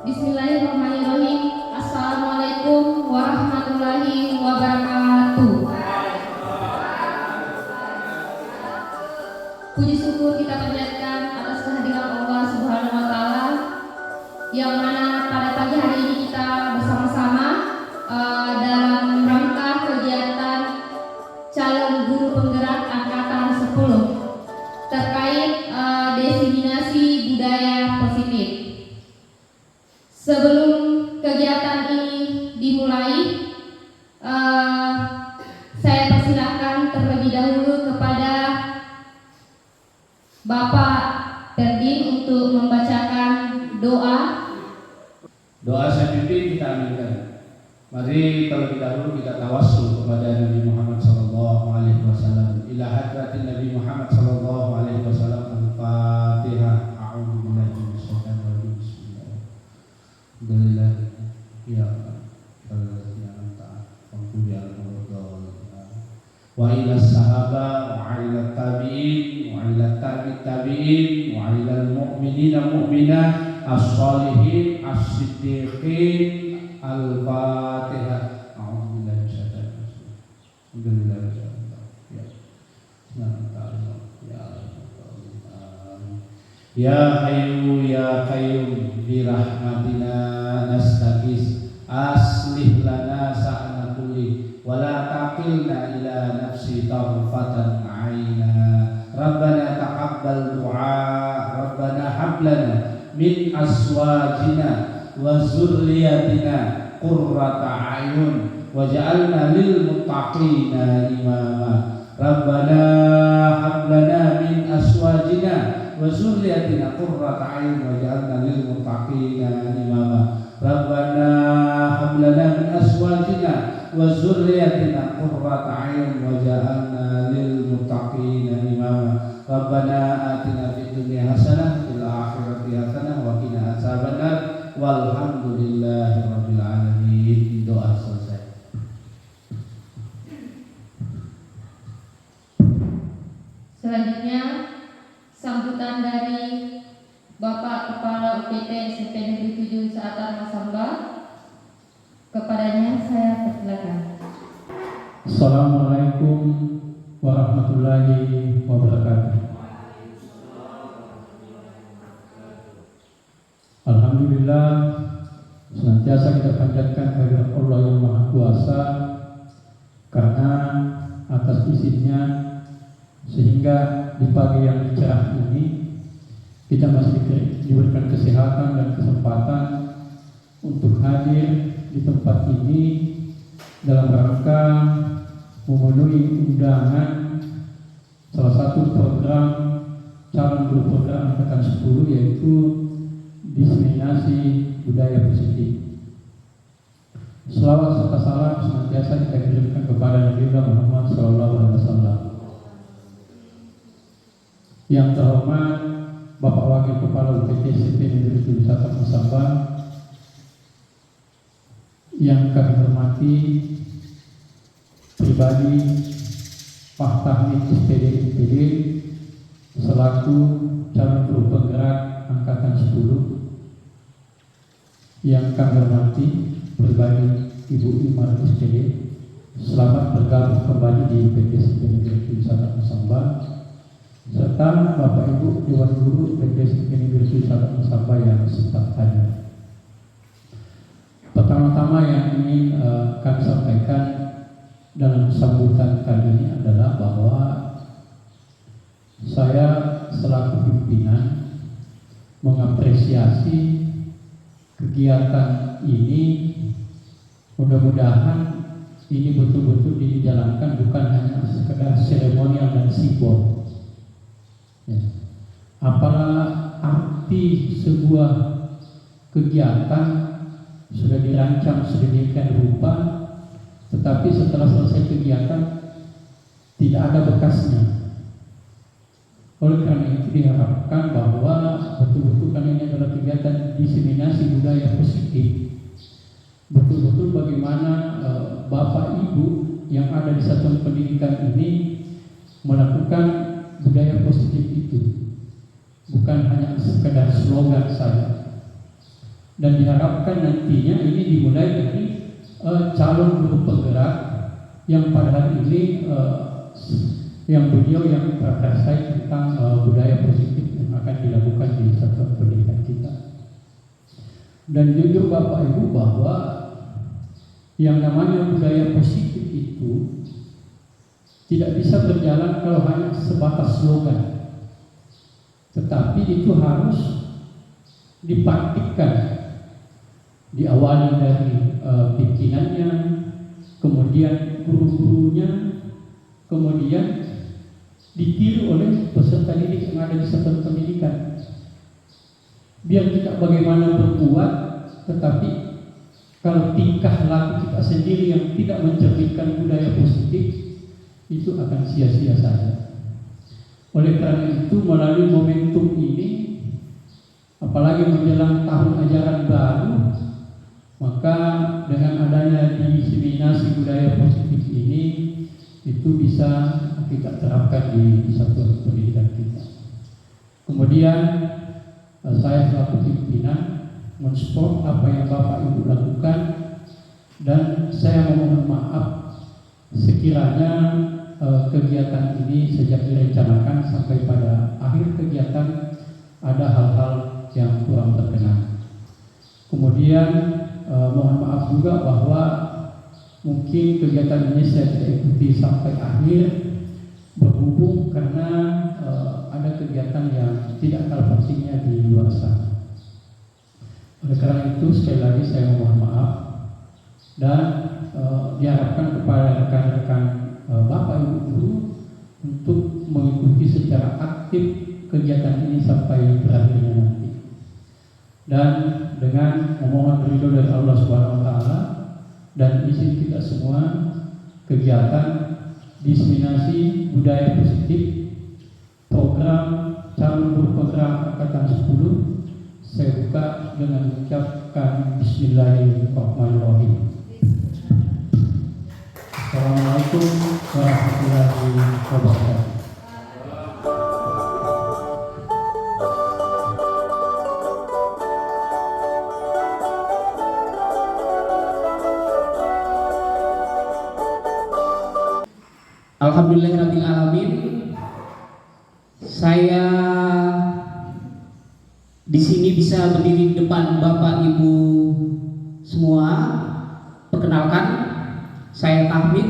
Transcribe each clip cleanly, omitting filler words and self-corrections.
Bismillahirrahmanirrahim. Assalamualaikum warahmatullahi wabarakatuh. Puji syukur kita panjatkan atas kehadiran Allah Subhanahu wa taala yang mana pada pagi hari ini kita bersama-sama dalam rangka kegiatan calon guru penggerak angkatan 10 terkait diseminasi budaya positif. Sebelum kegiatan ini dimulai, saya persilahkan terlebih dahulu kepada Bapak Perdin untuk membacakan doa. Doa saya pimpin kita aminkan. Mari terlebih dahulu kita tawassul kepada Nabi Muhammad sallallahu alaihi wasallam. Ila hadratin Nabi Muhammad sallallahu alaihi wasallam. Al-Fatihah. A'udzu billahi minasyaitonir rajim. Bismillah. Ya wa ila sahaba wa ila tabi'in wa ila tabi'in wa ila al-mu'minina mu'minat as-salihin as-siddiqin. Al-Fatihah. A'udzu billahi minasyaitonir rajim. Alhamdulillah. Ya Hayyu ya Qayyum bi rahmatina nastaghis aslih lana sa'na kulli wa la taqilna ila nafsi tarfatan 'aina. Rabbana taqabbal du'a, Rabbana hab lana min azwajina wa zurriyyatina qurrata a'yun waj'alna lil muttaqina imama. Rabbana hab lana min azwajina wa zurriyyatina qurrata a'yun waj'alna lil muttaqina imama. Rabbana hab lana min azwajina wa zurriyyatina qurrata a'yun waj'alna lil muttaqina imama. Rabbana atina fid dunya hasanah wa fil akhirati hasanah wa qina adzabannar. Walhamdulillahi rabbil alamin. Doa selesai. Selanjutnya sambutan dari Bapak Kepala UPT SMP Negeri 7 Selatan Masamba. Kepadanya saya persilakan. Assalamualaikum warahmatullahi wabarakatuh. Alhamdulillah, senantiasa kita panjatkan kehadirat Allah yang Maha Kuasa, karena atas izinnya sehingga di pagi yang cerah ini kita masih diberikan kesehatan dan kesempatan untuk hadir di tempat ini dalam rangka memenuhi undangan salah satu program calon guru program angkatan 10, yaitu diseminasi budaya positif. Selawat serta salam senantiasa kita kirimkan kepada Nabi Muhammad SAW. Yang terhormat Bapak Wakil Kepala UPT SMP Negeri 7 Selatan Masamba, yang kami hormati pribadi Pak Tahmid SPD selaku calon guru penggerak angkatan 10, yang kami hormati pribadi Ibu Imar SPD, selamat bergabung kembali di UPT SMP Negeri 7 Selatan Masamba, serta Bapak Ibu Dewan Guru UPT SMP Negeri 7 Selatan Masamba yang sempat hadir. Pertama-tama yang ingin kami sampaikan dalam sambutan kali ini adalah bahwa saya selaku pimpinan mengapresiasi kegiatan ini. Mudah-mudahan ini betul-betul dijalankan, bukan hanya sekedar seremonial dan simbol. Ya. Apalah arti sebuah kegiatan sudah dirancang sedemikian rupa, tetapi setelah selesai kegiatan tidak ada bekasnya. Oleh karena itu diharapkan bahwa betul-betul kan ini adalah kegiatan diseminasi budaya positif. Betul-betul bagaimana Bapak Ibu yang ada di satuan pendidikan ini melakukan budaya positif itu, bukan hanya sekedar slogan saja. Dan diharapkan nantinya ini dimulai dari calon guru penggerak yang pada hari ini yang beliau yang berkasih tentang budaya positif yang akan dilakukan di satuan pendidikan kita. Dan jujur Bapak Ibu bahwa yang namanya budaya positif itu tidak bisa berjalan kalau hanya sebatas slogan, tetapi itu harus dipraktikkan, diawali dari pimpinannya, kemudian guru-gurunya, kemudian ditiru oleh peserta didik yang ada di satuan pendidikan. Biar kita bagaimana berbuat, tetapi kalau tingkah laku kita sendiri yang tidak mencerminkan budaya positif, itu akan sia-sia saja. Oleh karena itu melalui momentum ini, apalagi menjelang tahun ajaran baru, maka dengan adanya diseminasi budaya positif ini, itu bisa kita terapkan di satuan pendidikan kita. Kemudian saya selaku pimpinan mensupport apa yang Bapak Ibu lakukan, dan saya memohon maaf sekiranya kegiatan ini sejak direncanakan sampai pada akhir kegiatan ada hal-hal yang kurang berkenan. Kemudian mohon maaf juga bahwa mungkin kegiatan ini saya tidak ikuti sampai akhir, berhubung karena ada kegiatan yang tidak kalah pentingnya di luar sana. Oleh karena itu sekali lagi saya mohon maaf, dan diharapkan kepada rekan-rekan Bapak Ibu guru untuk mengikuti secara aktif kegiatan ini sampai berakhirnya nanti. Dan dengan memohon ridho dari Allah Subhanahu wa taala dan izin kita semua, kegiatan diseminasi budaya positif program calon guru penggerak angkatan 10 saya buka dengan mengucapkan Bismillahirrahmanirrahim. Assalamualaikum warahmatullahi wabarakatuh. Alhamdulillahirabbil alamin. Saya di sini bisa berdiri di depan Bapak Ibu semua. Perkenalkan, saya Tahmid,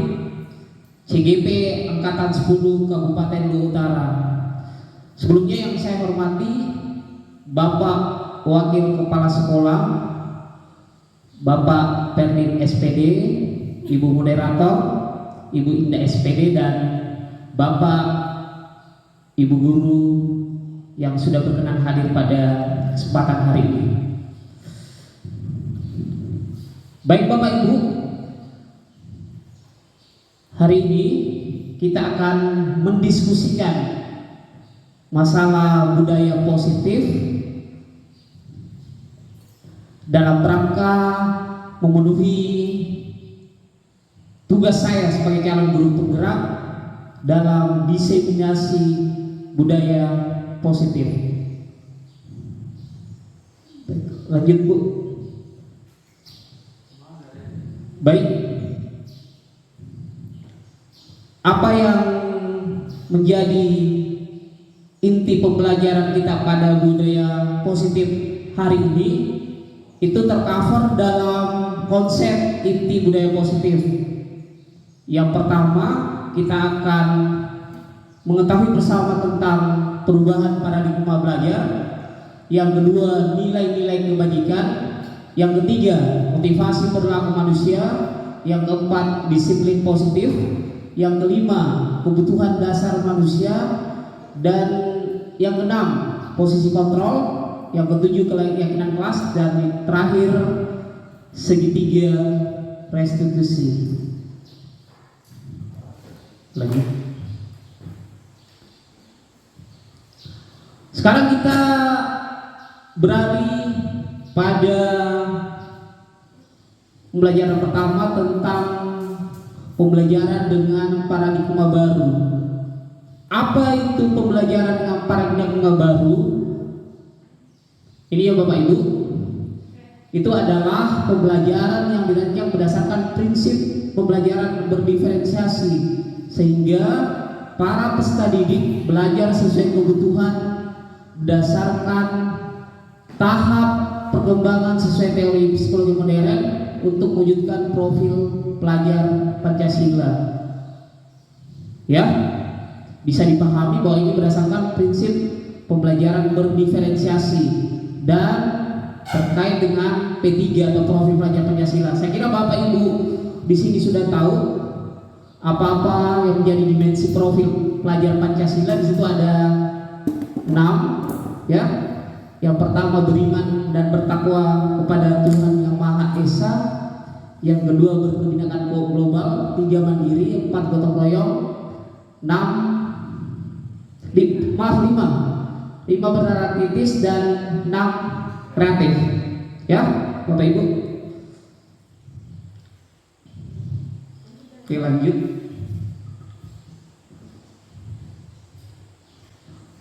CGP Angkatan 10 Kabupaten Luwu Utara. Sebelumnya yang saya hormati Bapak Wakil Kepala Sekolah, Bapak Pernil SPD, Ibu Moderator, Ibu Indah SPD, dan Bapak Ibu Guru yang sudah berkenan hadir pada kesempatan hari ini. Baik Bapak Ibu, hari ini kita akan mendiskusikan masalah budaya positif dalam rangka memenuhi tugas saya sebagai calon guru penggerak dalam diseminasi budaya positif. Lanjut Bu. Baik. Apa yang menjadi inti pembelajaran kita pada budaya positif hari ini itu tercover dalam konsep inti budaya positif. Yang pertama, kita akan mengetahui bersama tentang perubahan paradigma belajar. Yang kedua, nilai-nilai kebajikan. Yang ketiga, motivasi perilaku manusia. Yang keempat, disiplin positif. Yang kelima, kebutuhan dasar manusia. Dan yang keenam, posisi kontrol. Yang ketujuh, keyakinan kelas. Dan yang terakhir, segitiga restitusi. Lagi. Sekarang kita beralih pada pembelajaran pertama tentang pembelajaran dengan paradigma baru. Apa itu pembelajaran dengan paradigma baru? Ini ya Bapak Ibu, itu adalah pembelajaran yang dirancang berdasarkan prinsip pembelajaran berdiferensiasi, sehingga para peserta didik belajar sesuai kebutuhan berdasarkan tahap perkembangan sesuai teori psikologi modern untuk mewujudkan profil pelajar Pancasila. Ya, bisa dipahami bahwa ini berdasarkan prinsip pembelajaran berdiferensiasi dan terkait dengan P3 atau profil pelajar Pancasila. Saya kira Bapak Ibu di sini sudah tahu apa-apa yang menjadi dimensi profil pelajar Pancasila. Di situ ada 6, ya. Yang pertama, beriman dan bertakwa kepada Tuhan Yang Maha Esa. Yang kedua, berkebinekaan global. 3, mandiri. 4, gotong royong. 5 bernalar kritis. Dan 6, kreatif. Ya, Bapak Ibu. Oke, lanjut.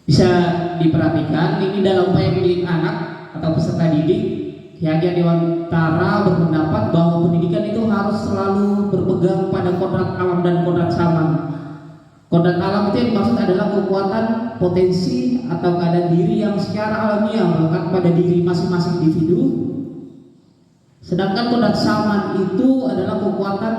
Bisa diperhatikan, ini dalam upaya mendidik anak atau peserta didik, Ki Hajar Dewantara berpendapat bahwa pendidikan itu harus selalu berpegang pada kodrat alam dan kodrat zaman. Kodrat alam itu yang dimaksud adalah kekuatan, potensi atau keadaan diri yang secara alamiah melekat pada diri masing-masing individu. Sedangkan kodrat zaman itu adalah kekuatan,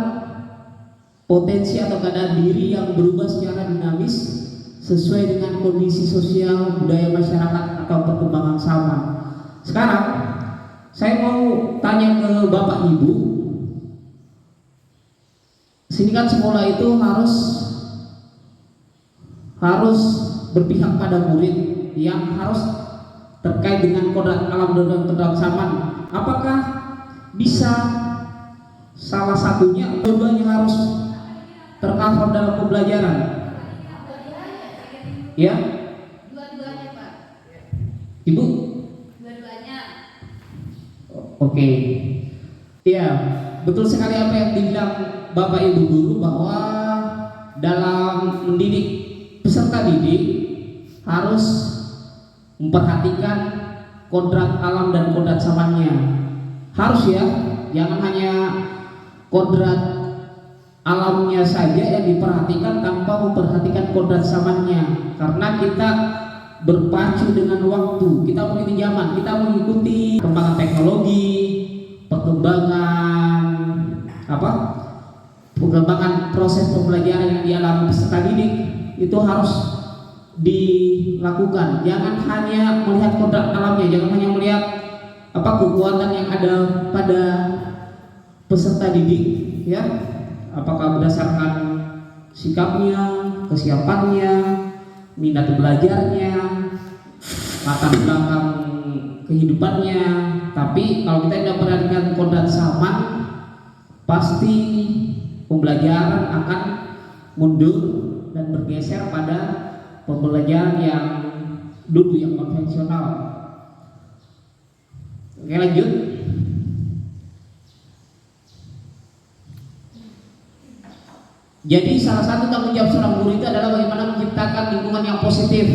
potensi atau keadaan diri yang berubah secara dinamis sesuai dengan kondisi sosial, budaya masyarakat atau perkembangan zaman. Sekarang saya mau tanya ke Bapak Ibu, sini kan sekolah itu harus berpihak pada murid yang harus terkait dengan kodrat alam dan kodrat zaman. Apakah bisa salah satunya atau keduanya harus tercover dalam pembelajaran? Ya, Dua-duanya Pak. Ibu? Dua-duanya. Oke. Ya, betul sekali apa yang dibilang Bapak Ibu guru, bahwa dalam mendidik peserta didik harus memperhatikan kodrat alam dan kodrat zamannya. Harus ya, jangan hanya kodrat alamnya saja yang diperhatikan tanpa memperhatikan kodrat zamannya. Karena kita berpacu dengan waktu, kita mengikuti zaman, kita mengikuti perkembangan teknologi, perkembangan proses pembelajaran yang dialami peserta didik itu harus dilakukan. Jangan hanya melihat kodrat alamnya, jangan hanya melihat kekuatan yang ada pada peserta didik, ya. Apakah berdasarkan sikapnya, kesiapannya, minat belajarnya, latar belakang kehidupannya. Tapi kalau kita tidak perhatikan kodrat zaman, pasti pembelajaran akan mundur dan bergeser pada pembelajaran yang dulu, yang konvensional. Oke, lanjut. Jadi salah satu tanggung jawab seorang guru itu adalah bagaimana menciptakan lingkungan yang positif,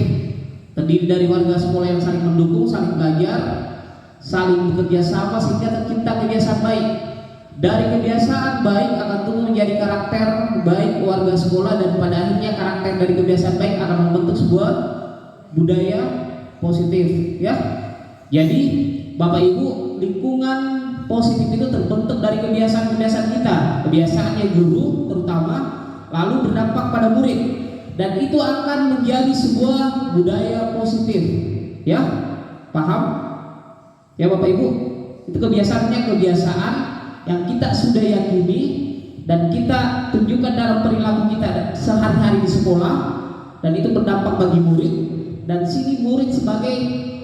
terdiri dari warga sekolah yang saling mendukung, saling belajar, saling bekerja sama sehingga tercipta kebiasaan baik. Dari kebiasaan baik akan tumbuh menjadi karakter baik warga sekolah, dan pada akhirnya karakter dari kebiasaan baik akan membentuk sebuah budaya positif, ya. Jadi Bapak Ibu, lingkungan positif itu terbentuk dari kebiasaan-kebiasaan kita, kebiasaannya guru terutama, lalu berdampak pada murid, dan itu akan menjadi sebuah budaya positif, ya. Paham? Ya Bapak Ibu, itu kebiasaan yang kita sudah yakini dan kita tunjukkan dalam perilaku kita sehari-hari di sekolah, dan itu berdampak bagi murid. Dan sini murid sebagai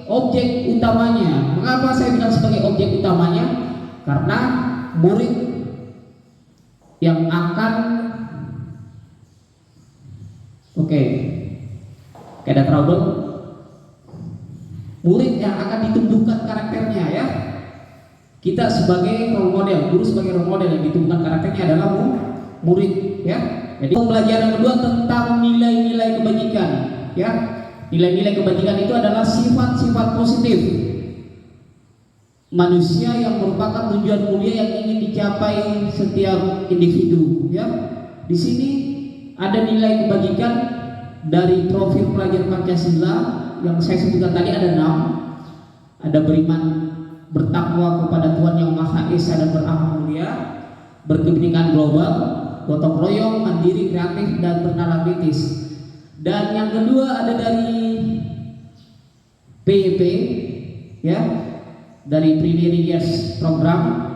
objek utamanya. Mengapa saya bilang sebagai objek utamanya? Karena murid yang akan ada trouble. Murid yang akan ditumbuhkan karakternya ya. Kita sebagai role model, guru sebagai role model yang ditumbuhkan karakternya adalah murid ya. Jadi pembelajaran kedua tentang nilai-nilai kebajikan ya. Nilai-nilai kebajikan itu adalah sifat-sifat positif manusia yang merupakan tujuan mulia yang ingin dicapai setiap individu ya. Di sini ada nilai kebajikan dari profil pelajar Pancasila yang saya sebutkan tadi ada 6. Ada beriman, bertakwa kepada Tuhan Yang Maha Esa dan berakhlak mulia, berkebinekaan global, gotong royong, mandiri, kreatif, dan bernalar kritis. Dan yang kedua ada dari PYP ya, dari Primary Years Program.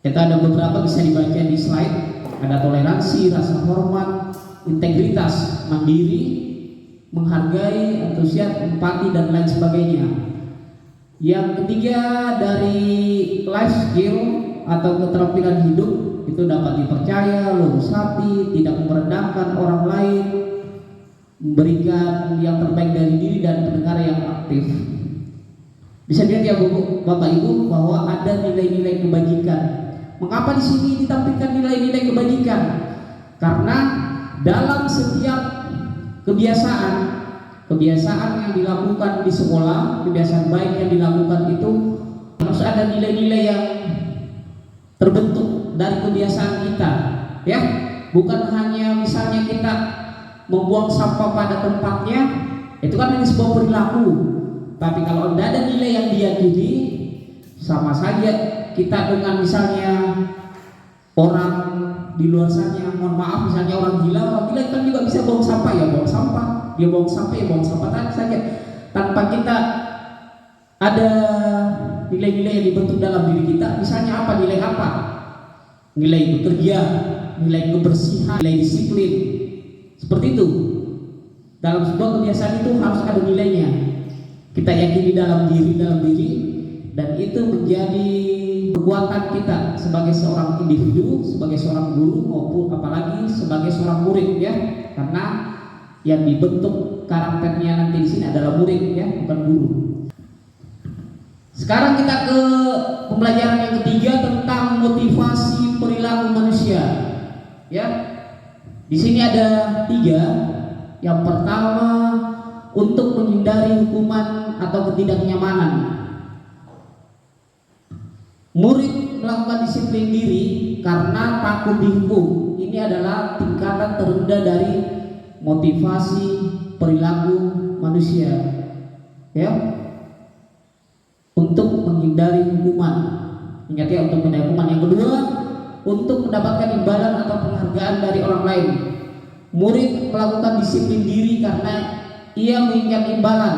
Kita ada beberapa, bisa dibaca di slide. Ada toleransi, rasa hormat, integritas, mandiri, menghargai, antusias, empati, dan lain sebagainya. Yang ketiga dari life skill atau keterampilan hidup, itu dapat dipercaya, lurus hati, tidak merendahkan orang lain, memberikan yang terbaik dari diri, dan pendengar yang aktif. Bisa dilihat ya Bapak Ibu bahwa ada nilai-nilai kebajikan. Mengapa di sini ditampilkan nilai-nilai kebajikan? Karena dalam setiap kebiasaan yang dilakukan di sekolah, kebiasaan baik yang dilakukan itu harus ada nilai-nilai yang terbentuk dari kebiasaan kita ya. Bukan hanya misalnya kita membuang sampah pada tempatnya, itu kan hanya sebuah perilaku. Tapi kalau tidak ada nilai yang diyakini, sama saja kita dengan misalnya orang di luar sana, mohon maaf, misalnya orang gila kan juga bisa buang sampah, ya buang sampah, dia buang sampah ya buang sampah saja, tanpa kita ada nilai-nilai yang dibentuk dalam diri kita. Misalnya apa? Nilai apa? Nilai bekerja, nilai kebersihan, nilai disiplin, seperti itu. Dalam sebuah kebiasaan itu harus ada nilainya. Kita yakini dalam diri, dan itu menjadi kekuatan kita sebagai seorang individu, sebagai seorang guru, maupun apalagi sebagai seorang murid ya. Karena yang dibentuk karakternya nanti di sini adalah murid ya, bukan guru. Sekarang kita ke pembelajaran yang ketiga tentang motivasi perilaku manusia. Ya, di sini ada 3. Yang pertama, untuk menghindari hukuman atau ketidaknyamanan. Murid melakukan disiplin diri karena takut dihukum. Ini adalah tingkatan terendah dari motivasi perilaku manusia. Ya, untuk menghindari hukuman. Ingat ya, untuk menghindari hukuman. Yang kedua, untuk mendapatkan imbalan atau penghargaan dari orang lain. Murid melakukan disiplin diri karena ia menginginkan imbalan.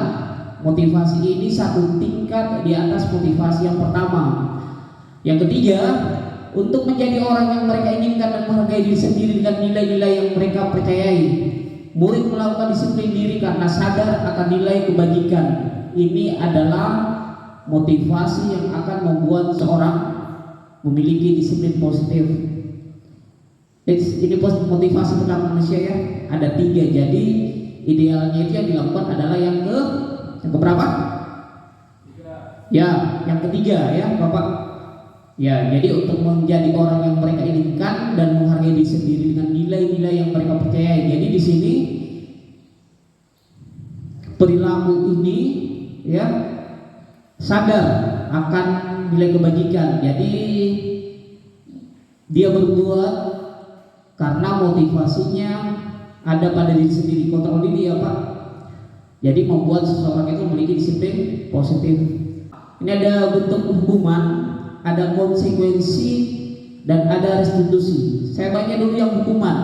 Motivasi ini satu tingkat di atas motivasi yang pertama. Yang ketiga, untuk menjadi orang yang mereka inginkan dan menghargai diri sendiri dengan nilai-nilai yang mereka percayai. Murid melakukan disiplin diri karena sadar akan nilai kebajikan. Ini adalah motivasi yang akan membuat seorang memiliki disiplin positif. Ini motivasi tentang manusia ya, ada 3. Jadi idealnya itu yang dilakukan adalah yang keberapa? Ya, yang ketiga ya Bapak. Ya, jadi untuk menjadi orang yang mereka inginkan dan menghargai diri sendiri dengan nilai-nilai yang mereka percayai. Jadi di sini perilaku ini ya sadar akan nilai kebajikan. Jadi dia berbuat karena motivasinya ada pada diri sendiri, kontrol diri ya Pak. Jadi membuat seseorang itu memiliki disiplin positif. Ini ada bentuk hukuman, ada konsekuensi, dan ada restitusi. Saya baca dulu yang hukuman.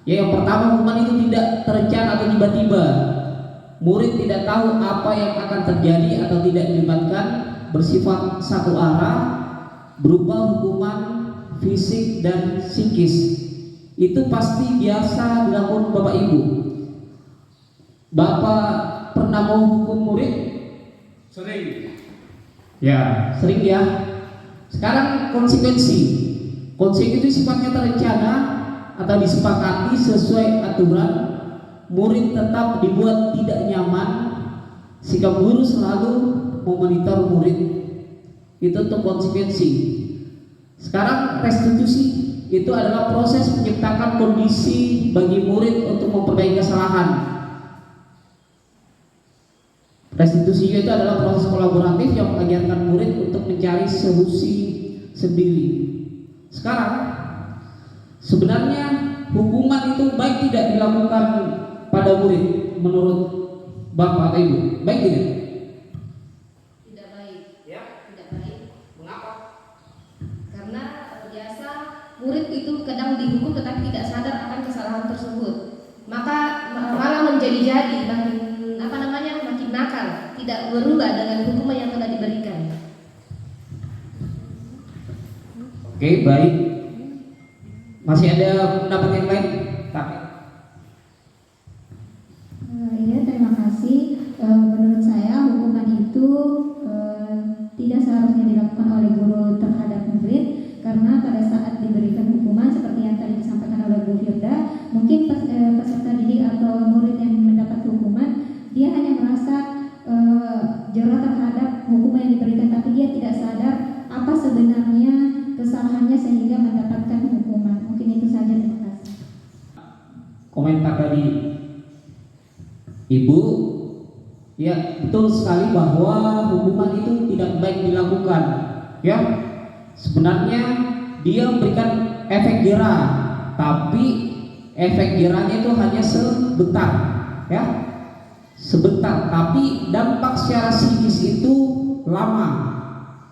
Ya, yang pertama, hukuman itu tidak terencana atau tiba-tiba. murid tidak tahu apa yang akan terjadi atau tidak dilibatkan, bersifat satu arah, berupa hukuman fisik dan psikis. Itu pasti biasa dilakukan Bapak Ibu. Bapak pernah mau hukum murid? Sering. Ya, sering ya. Sekarang konsekuensi itu sifatnya terencana atau disepakati sesuai aturan. Murid tetap dibuat tidak nyaman, sehingga guru selalu memonitor murid. Itu untuk konsekuensi. Sekarang restitusi itu adalah proses menciptakan kondisi bagi murid untuk memperbaiki kesalahan. Restitusi itu adalah proses kolaboratif yang mengajarkan murid untuk mencari solusi sendiri. Sekarang sebenarnya hukuman itu baik tidak dilakukan pada murid menurut Bapak atau Ibu? Baik tidak? Tidak baik. Ya. Tidak baik. Mengapa? Karena biasa murid itu kadang dihukum tetapi tidak sadar akan kesalahan tersebut. Maka malah menjadi makin makin nakal, tidak berubah dengan hukuman yang telah diberikan. Oke, baik. Masih ada pendapat yang lain? Tak. Iya, terima kasih. Menurut saya hukuman itu tidak seharusnya dilakukan oleh guru terhadap murid, karena pada saat diberikan hukuman seperti yang tadi disampaikan oleh Bu Firda, mungkin peserta didik atau murid yang mendapat hukuman, dia hanya merasa jera terhadap hukuman yang diberikan, tapi dia tidak sadar apa sebenarnya kesalahannya sehingga mendapatkan hukuman. Mungkin itu saja, terima kasih. Komentar dari Ibu, ya betul sekali bahwa hukuman itu tidak baik dilakukan. Ya, sebenarnya dia memberikan efek jera, tapi efek jeranya itu hanya sebentar, ya, sebentar. Tapi dampak secara psikis itu lama,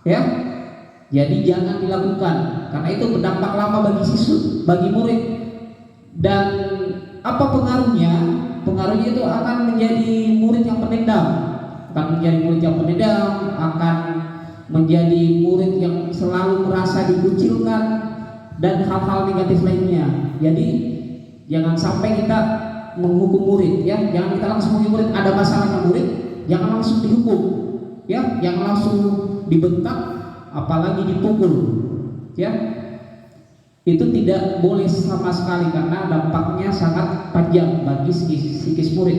ya. Jadi jangan dilakukan karena itu berdampak lama bagi siswa, bagi murid. Dan apa pengaruhnya? Pengaruhnya itu akan menjadi murid yang pendendam, akan menjadi murid yang selalu merasa dikucilkan dan hal-hal negatif lainnya. Jadi jangan sampai kita menghukum murid, ya. Jangan kita langsung menghukum murid. Ada masalahnya murid, jangan langsung dihukum, ya. Jangan langsung dibentak, apalagi dipukul, ya. Itu tidak boleh sama sekali karena dampaknya sangat panjang bagi psikis murid.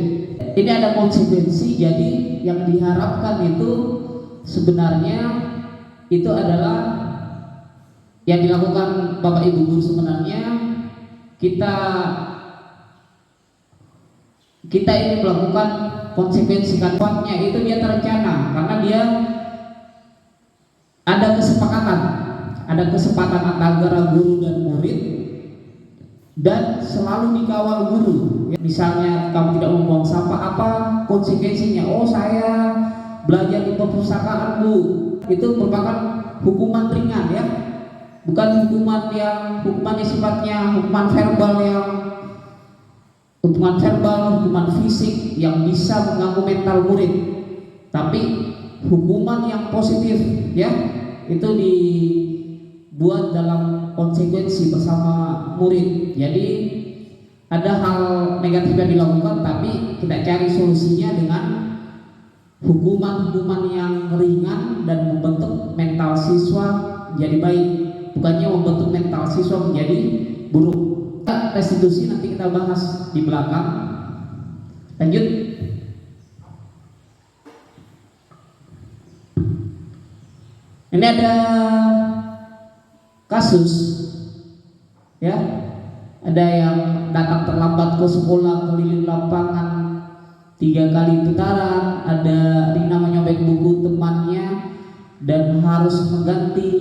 Ini ada konsekuensi, jadi yang diharapkan itu sebenarnya itu adalah yang dilakukan Bapak Ibu guru. Sebenarnya kita ini melakukan konsekuensi kuatnya itu dia terencana karena dia ada kesepakatan antara guru dan murid dan selalu dikawal guru. Misalnya kamu tidak membuang sampah, apa konsekuensinya? Oh, saya belajar di perpustakaan, Bu. Itu merupakan hukuman ringan, ya. Bukan hukumannya sifatnya hukuman verbal, hukuman fisik yang bisa mengganggu mental murid. Tapi hukuman yang positif, ya, itu dibuat dalam konsekuensi bersama murid. Jadi ada hal negatif yang dilakukan, tapi kita cari solusinya dengan hukuman yang ringan dan membentuk mental siswa menjadi baik, bukannya membentuk mental siswa menjadi buruk. Restitusi nanti kita bahas di belakang. Lanjut. Ini ada kasus, ya, ada yang datang terlambat ke sekolah, keliling lapangan 3 kali putaran, ada Rina menyobek buku temannya dan harus mengganti.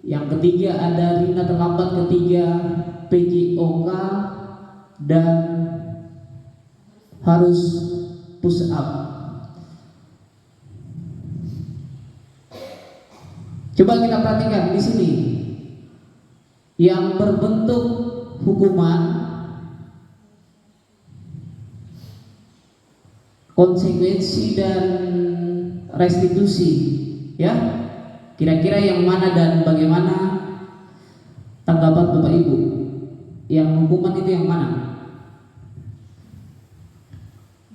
Yang ketiga ada Rina terlambat ketiga PJOK dan harus push up. Coba kita perhatikan di sini yang berbentuk hukuman konsekuensi dan restitusi, ya. Kira-kira yang mana dan bagaimana tanggapan Bapak Ibu? Yang hukuman itu yang mana?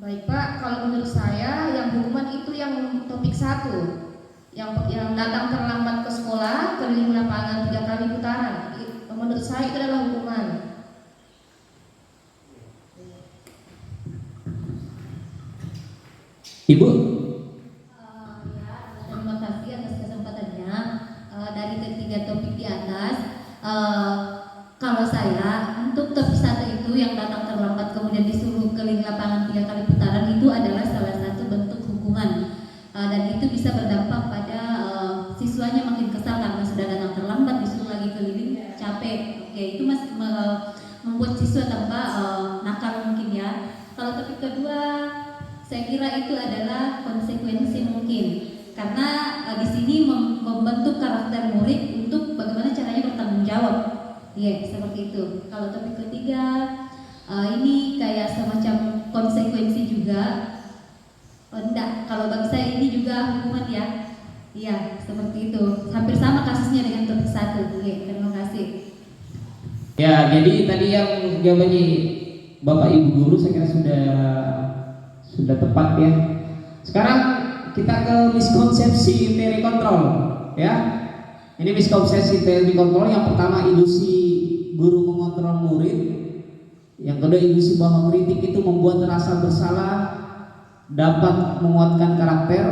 Baik Pak, kalau menurut saya yang hukuman itu yang topik 1, yang datang terlambat ke sekolah, keliling lapangan 3 kali putaran. Menurut saya itu adalah hukuman. Ibu? Ya, terima kasih atas kesempatannya. Dari ketiga topik di atas, kalau saya untuk topik 1 itu yang datang terlambat kemudian disuruh keliling lapangan 3 kali putaran itu adalah salah satu bentuk hukuman, dan itu bisa berdampak pada siswanya makin kesal karena sudah datang terlambat disuruh lagi keliling, capek. Oke, itu masih membuat siswa tambah nakal mungkin ya. Kalau topik kedua, saya kira itu adalah konsekuensi mungkin, karena di sini membentuk karakter murid untuk bagaimana caranya bertanggung jawab. Iya, seperti itu. Kalau topik ketiga, ini kayak semacam konsekuensi juga. Enggak, kalau bagi saya ini juga hukuman ya. Iya, seperti itu. Hampir sama kasusnya dengan topik 1. Oke, terima kasih. Ya, jadi tadi yang jawabannya Bapak Ibu guru saya kira sudah tepat ya. Sekarang kita ke miskonsepsi teori kontrol, ya. Ini miskonsepsi teori kontrol. Yang pertama, ilusi guru mengontrol murid. Yang kedua, ilusi bahwa kritik itu membuat rasa bersalah, dapat menguatkan karakter.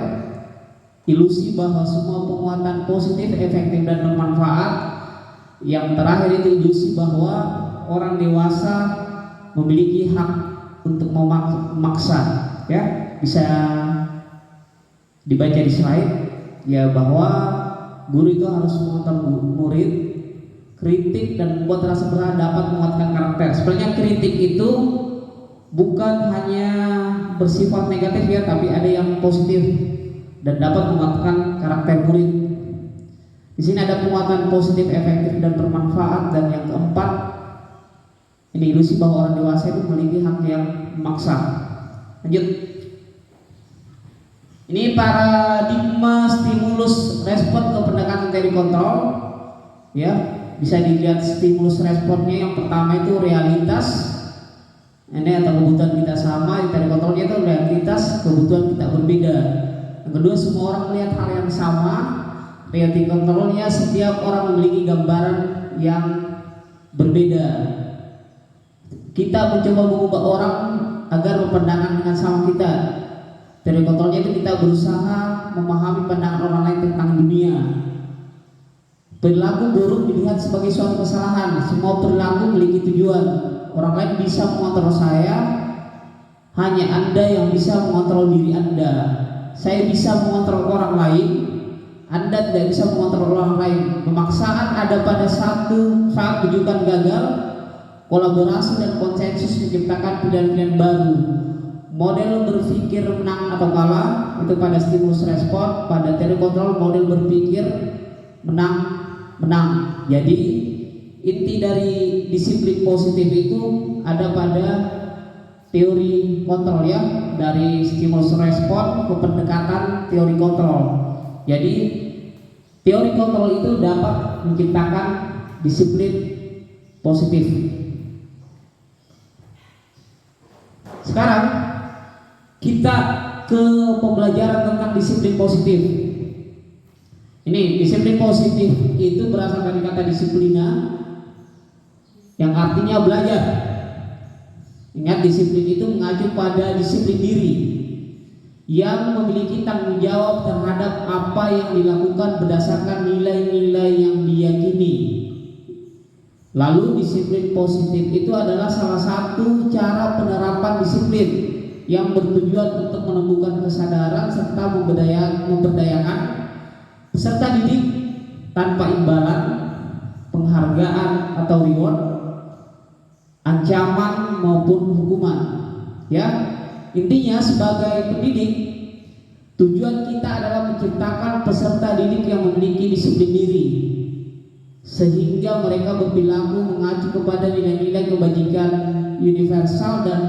Ilusi bahwa semua penguatan positif, efektif dan bermanfaat. Yang terakhir itu ilusi bahwa orang dewasa memiliki hak untuk memaksa, ya. Bisa dibaca di slide ya, bahwa guru itu harus mengontrol murid. Kritik dan membuat rasa bersalah dapat menguatkan karakter. Sebenarnya kritik itu bukan hanya bersifat negatif ya, tapi ada yang positif dan dapat menguatkan karakter murid. Di sini ada penguatan positif, efektif dan bermanfaat. Dan yang keempat, ini ilusi bahwa orang dewasa itu memiliki hak yang memaksa. Lanjut. Ini paradigma stimulus respon ke pendekatan teori kontrol, ya. Bisa dilihat stimulus responnya. Yang pertama itu realitas, ini atau kebutuhan kita sama. Di teori kontrolnya itu realitas, kebutuhan kita berbeda. Yang kedua, semua orang melihat hal yang sama. Teori kontrolnya setiap orang memiliki gambaran yang berbeda. Kita mencoba mengubah orang agar berpandangan dengan sama kita. Teori kontrolnya itu kita berusaha memahami pandangan orang lain tentang dunia. Perilaku buruk dilihat sebagai suatu kesalahan. Semua perilaku memiliki tujuan. Orang lain bisa mengontrol saya, hanya Anda yang bisa mengontrol diri Anda. Saya bisa mengontrol orang lain, Anda tidak bisa mengontrol orang lain. Pemaksaan ada pada saat tujuan gagal. Kolaborasi dan konsensus menciptakan pilihan-pilihan baru. Model berpikir menang atau kalah itu pada stimulus respon. Pada teori kontrol model berpikir menang. Jadi inti dari disiplin positif itu ada pada teori kontrol ya, dari stimulus respon ke pendekatan teori kontrol. Jadi teori kontrol itu dapat menciptakan disiplin positif. Sekarang kita ke pembelajaran tentang disiplin positif. Ini disiplin positif itu berasal dari kata disiplina, yang artinya belajar. Ingat, disiplin itu mengacu pada disiplin diri yang memiliki tanggung jawab terhadap apa yang dilakukan berdasarkan nilai-nilai yang diyakini. Lalu disiplin positif itu adalah salah satu cara penerapan disiplin yang bertujuan untuk menumbuhkan kesadaran serta memberdayakan peserta didik tanpa imbalan, penghargaan atau reward, ancaman maupun hukuman. Ya, intinya sebagai pendidik, tujuan kita adalah menciptakan peserta didik yang memiliki disiplin diri, sehingga mereka berperilaku mengacu kepada nilai-nilai kebajikan universal dan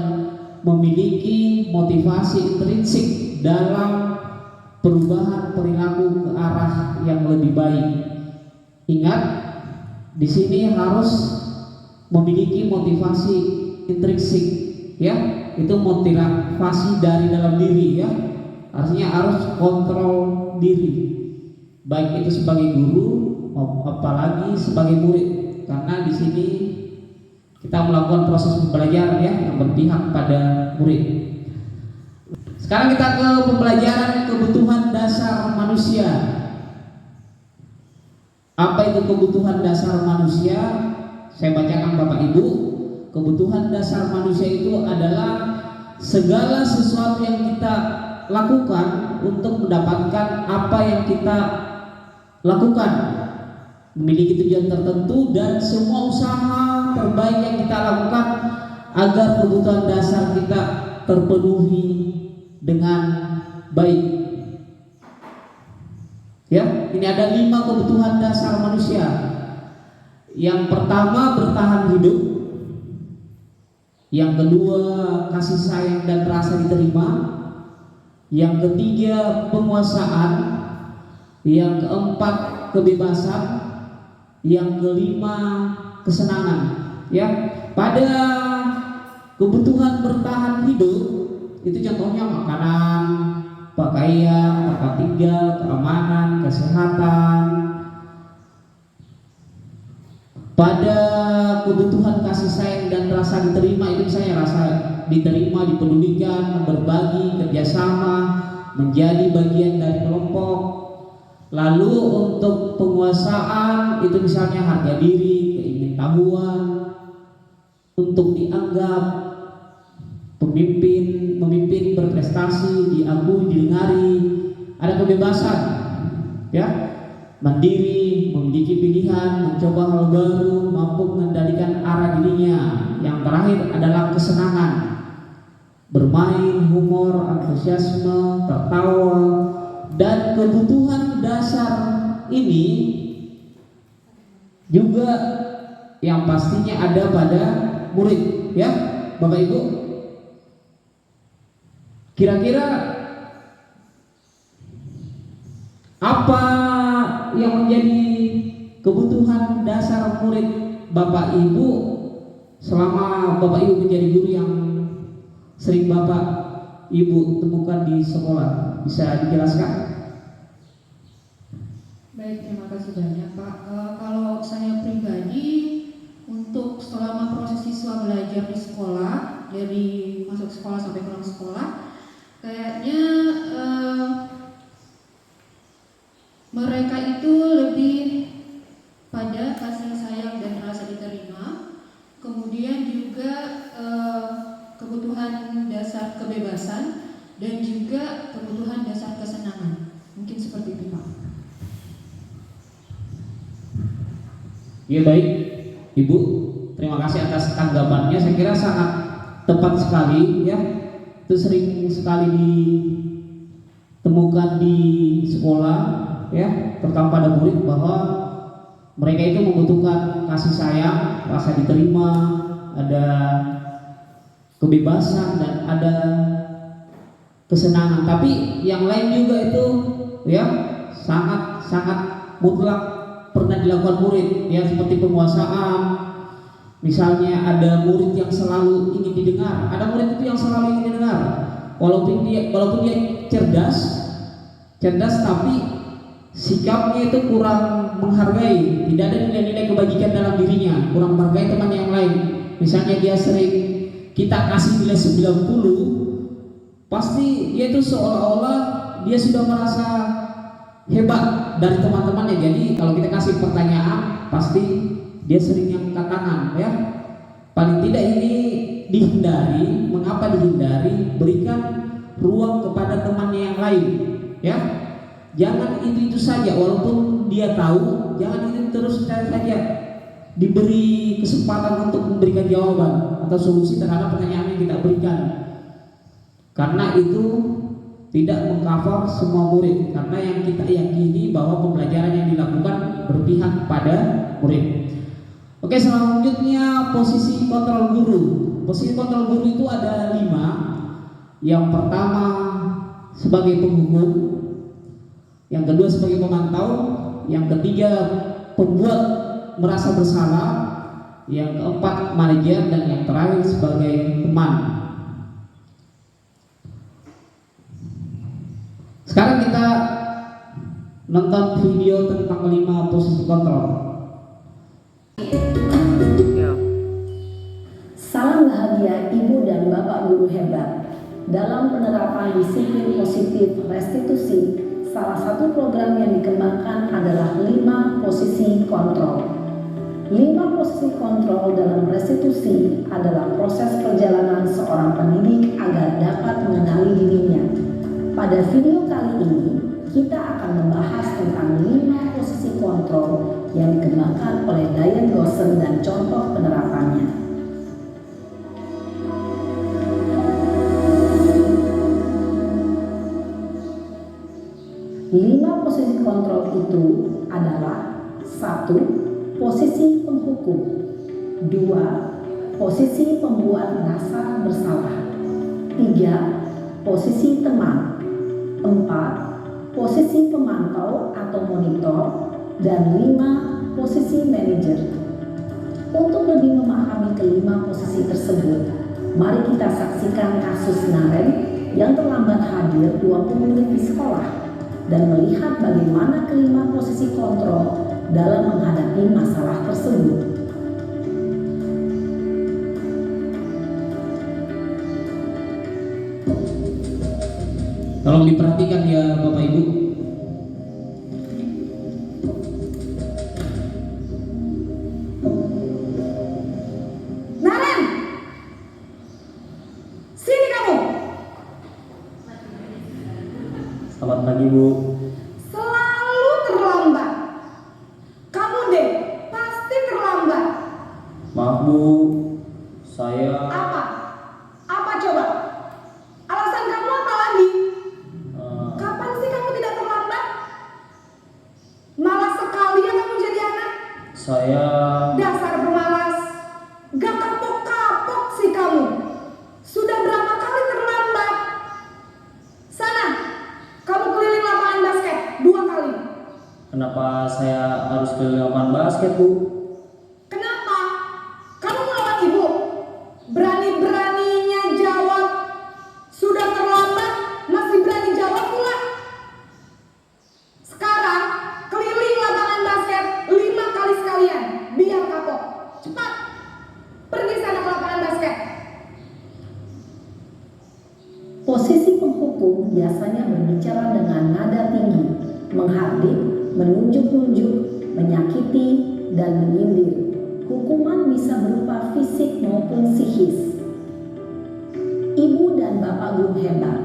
memiliki motivasi intrinsik dalam perubahan perilaku ke arah yang lebih baik. Ingat, di sini harus memiliki motivasi intrinsik, ya, itu motivasi dari dalam diri, ya. Artinya harus kontrol diri, baik itu sebagai guru apalagi sebagai murid, karena di sini kita melakukan proses pembelajaran, ya, yang berpihak pada murid. Sekarang kita ke pembelajaran kebutuhan dasar manusia. Apa itu kebutuhan dasar manusia? Saya bacakan Bapak Ibu. Kebutuhan dasar manusia itu adalah segala sesuatu yang kita lakukan untuk mendapatkan apa yang kita lakukan, memiliki tujuan tertentu, dan semua usaha terbaik yang kita lakukan agar kebutuhan dasar kita terpenuhi dengan baik. Ya, ini ada 5 kebutuhan dasar manusia. Yang pertama, bertahan hidup. Yang kedua, kasih sayang dan rasa diterima. Yang ketiga, penguasaan. Yang keempat, kebebasan. Yang kelima, kesenangan. Ya, pada kebutuhan bertahan hidup itu contohnya makanan, pakaian, tempat tinggal, keamanan, kesehatan. Pada kebutuhan kasih sayang dan rasa diterima itu misalnya rasa diterima, dipedulikan, berbagi, kerjasama, menjadi bagian dari kelompok. Lalu untuk penguasaan itu misalnya harga diri, keingintahuan, untuk dianggap memimpin berprestasi, diakui, didengari. Ada kebebasan, ya, mandiri, memiliki pilihan, mencoba hal baru, mampu mengendalikan arah dirinya. Yang terakhir adalah kesenangan, bermain, humor, antusiasme, tertawa. Dan kebutuhan dasar ini juga yang pastinya ada pada murid, ya, Bapak Ibu. Kira-kira apa yang menjadi kebutuhan dasar murid Bapak Ibu selama Bapak Ibu menjadi guru yang sering Bapak Ibu temukan di sekolah? Bisa dijelaskan? Baik, terima kasih banyak Pak. Kalau saya pribadi, untuk selama proses siswa belajar di sekolah, dari masuk sekolah sampai pulang sekolah, kayaknya mereka itu lebih pada kasih sayang dan rasa diterima, kemudian juga kebutuhan dasar kebebasan, dan juga kebutuhan dasar kesenangan. Mungkin seperti itu Pak. Ya, baik Ibu, terima kasih atas tanggapannya. Saya kira sangat tepat sekali, ya. Itu sering sekali ditemukan di sekolah, ya, terutama pada murid, bahwa mereka itu membutuhkan kasih sayang, rasa diterima, ada kebebasan, dan ada kesenangan. Tapi yang lain juga itu, ya, sangat mutlak pernah dilakukan murid, ya, seperti penguasaan. Misalnya ada murid yang selalu ingin didengar, ada murid itu yang selalu ingin didengar, walaupun dia cerdas, tapi sikapnya itu kurang menghargai, tidak ada nilai-nilai kebajikan dalam dirinya, kurang menghargai teman yang lain. Misalnya dia sering kita kasih nilai 90, pasti dia itu seolah-olah dia sudah merasa hebat dari teman-temannya. Jadi kalau kita kasih pertanyaan, pasti dia sering yang angkat tangan, ya. Paling tidak ini dihindari. Mengapa dihindari? Berikan ruang kepada temannya yang lain, ya. Jangan itu saja, walaupun dia tahu, jangan itu terus saja. Diberi kesempatan untuk memberikan jawaban atau solusi terhadap pertanyaan yang kita berikan. Karena itu tidak mengcover semua murid, karena yang kita yakini bahwa pembelajaran yang dilakukan berpihak pada murid. Oke, selanjutnya posisi kontrol guru. Posisi kontrol guru itu ada 5. Yang pertama sebagai penghukum, yang kedua sebagai pemantau, yang ketiga pembuat merasa bersalah, yang keempat manajer, dan yang terakhir sebagai teman. Sekarang kita nonton video tentang 5 posisi kontrol. Salam bahagia Ibu dan Bapak guru hebat. Dalam penerapan disiplin positif restitusi, salah satu program yang dikembangkan adalah 5 posisi kontrol. 5 posisi kontrol dalam restitusi adalah proses perjalanan seorang pendidik agar dapat mengenali dirinya. Pada video kali ini, kita akan membahas tentang 5 posisi kontrol yang dikembangkan oleh Diane Goshen dan contoh penerapannya. 5 posisi kontrol itu adalah 1. Posisi penghukum, 2. Posisi pembuat merasa bersalah, 3. Posisi teman, 4. Posisi pemantau atau monitor, dan 5. Posisi manajer. Untuk lebih memahami kelima posisi tersebut, mari kita saksikan kasus Naren yang terlambat hadir 20 menit di sekolah dan melihat bagaimana kelima posisi kontrol dalam menghadapi masalah tersebut. Tolong diperhatikan ya Bapak Ibu. Naren, sini kamu. Selamat pagi Bu. Selalu terlambat. Kamu deh, pasti terlambat. Maaf Bu, saya Apa? Apa coba? Alasan kamu apa lagi? Kapan sih kamu tidak terlambat? Malas sekali ya kamu jadi anak. saya Dasar pemalas. Gak kapok-kapok sih kamu. Sudah berapa kali terlambat? Sana, kamu keliling lapangan basket 2 kali. Kenapa saya harus keliling lapangan basket Bu? Kenapa? Kamu melawan ibu? Berani-beraninya jawab. Sudah terlambat, masih berani jawab pula. Sekarang, keliling lapangan basket 5 kali sekalian. Biar kapok. Cepat. Pergi sana ke lapangan basket. Posisi penghukum biasanya berbicara dengan nada tinggi, menghardik, menunjuk-nunjuk, menyakiti, dan menyindir. Hukuman bisa berupa fisik maupun psikis. Ibu dan Bapak guru hebat,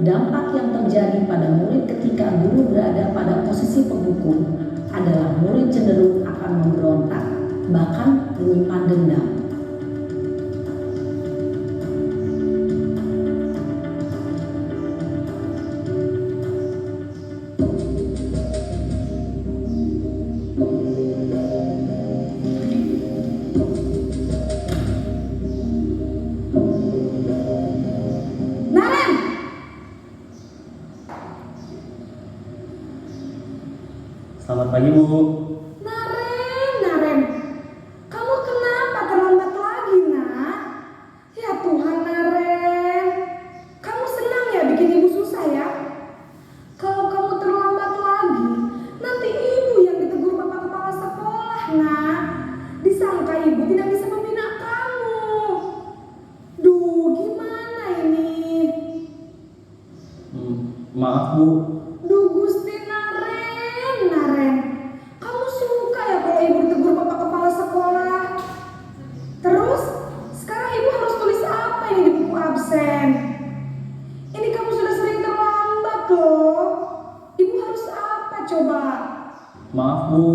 dampak yang terjadi pada murid ketika guru berada pada posisi penghukum adalah murid cenderung akan memberontak, bahkan menyimpan dendam. Naren, Selamat pagi Bu. Naren, kamu kenapa terlambat lagi, nak? Ya Tuhan, Naren, kamu senang ya bikin ibu susah ya? Kalau kamu terlambat lagi, nanti ibu yang ditegur bapak kepala sekolah, nak. Disangka ibu tidak bisa membina kamu. Duh, gimana ini? Maaf Bu. Duh Gusti Naren, kamu suka ya kalau ibu ditegur bapak kepala sekolah? Terus, sekarang ibu harus tulis apa ini di buku absen? Ini kamu sudah sering terlambat loh. Ibu harus apa coba? Maaf Bu.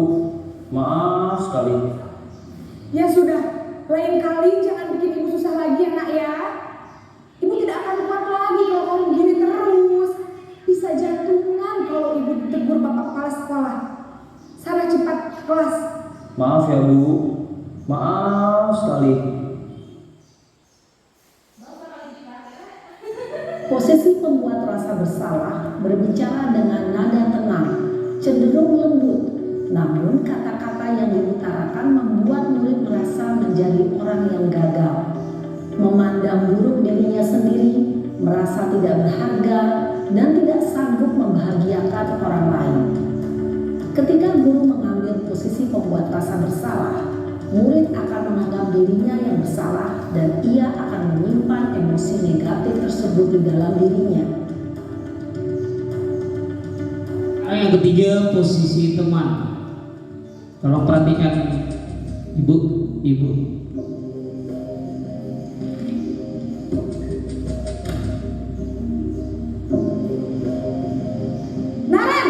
Maaf sekali. Ya sudah, lain kali jangan bikin ibu susah lagi ya nak ya. Ibu tidak akan kuat lagi kalau kamu begini terus. Bisa jantungan kalau ibu ditegur bapak kepala sekolah. Sana cepat ke kelas. Maaf ya Bu. Maaf sekali. Posisi pembuat rasa bersalah berbicara dengan nada tenang, cenderung lembut, namun kata-kata yang diutarakan membuat murid merasa menjadi orang yang gagal, memandang buruk dirinya sendiri, merasa tidak berharga, dan tidak sanggup membahagiakan orang lain. Ketika guru mengambil posisi pembuat rasa bersalah, murid akan menganggap dirinya yang bersalah dan ia akan menyimpan emosi negatif tersebut di dalam dirinya. Yang ketiga, posisi teman. Tolong perhatikan ibu. Naren,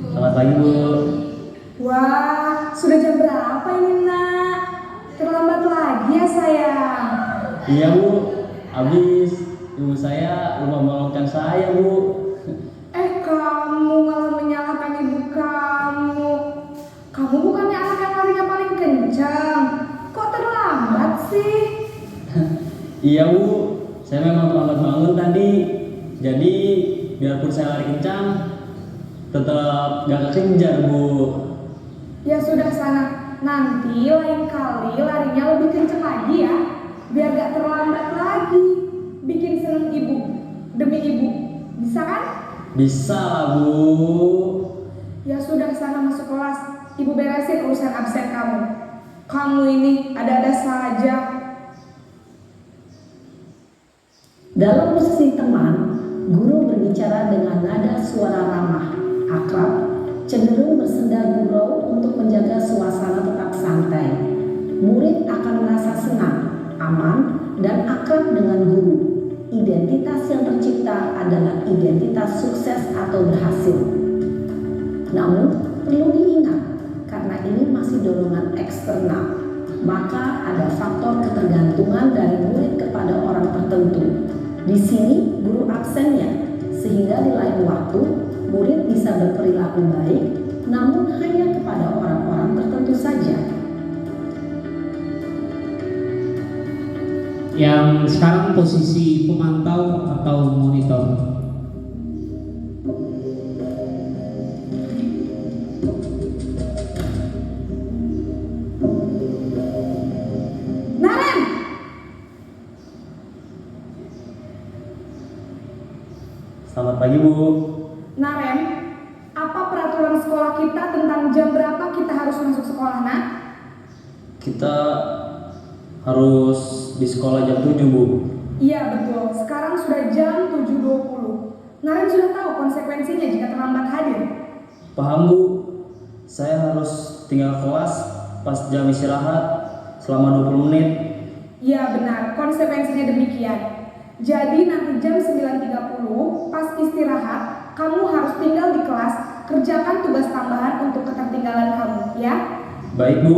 Selamat pagi Bu. wah, sudah jam berapa ini nak? Terlambat lagi ya sayang. Iya Bu, habis ibu saya lupa menolongkan saya Bu. Kamu malah menyalahkan ibu kamu. Kamu bukannya anak yang larinya paling kencang. Kok terlambat sih? Iya Bu, saya memang terlambat bangun tadi. Jadi biarpun saya lari kencang, tetap gak kekejar Bu. Ya sudah sana. Nanti lain kali larinya lebih kencang lagi ya. Biar gak terlambat lagi. Bikin seneng ibu. Demi ibu. Bisa kan? Bisa lah Bu. Ya sudah sana masuk kelas. Ibu beresin urusan absen kamu. Kamu ini ada-ada saja. Dalam posisi teman, guru berbicara dengan nada suara ramah, akrab, cenderung bersenda gurau untuk menjaga suasana tetap santai. Murid akan merasa senang, aman, dan akrab dengan guru. Identitas yang tercipta adalah identitas sukses atau berhasil. Namun, perlu diingat, karena ini masih dorongan eksternal, maka ada faktor ketergantungan dari murid kepada orang tertentu. Di sini, guru absennya, sehingga di lain waktu, murid bisa berperilaku baik, namun hanya kepada orang-orang tertentu saja. Yang sekarang posisi pemantau atau monitor. Naren! Selamat pagi Bu. Naren, apa peraturan sekolah kita tentang jam berapa kita harus masuk sekolah, nak? Kita harus di sekolah jam 7 Bu. Iya betul, sekarang sudah jam 7.20. Naren sudah tahu konsekuensinya jika terlambat hadir. Paham Bu. Saya harus tinggal kelas pas jam istirahat selama 20 menit. Iya benar, konsekuensinya demikian. Jadi nanti jam 9.30 pas istirahat, kamu harus tinggal di kelas, kerjakan tugas tambahan untuk ketertinggalan kamu, ya? Baik Bu.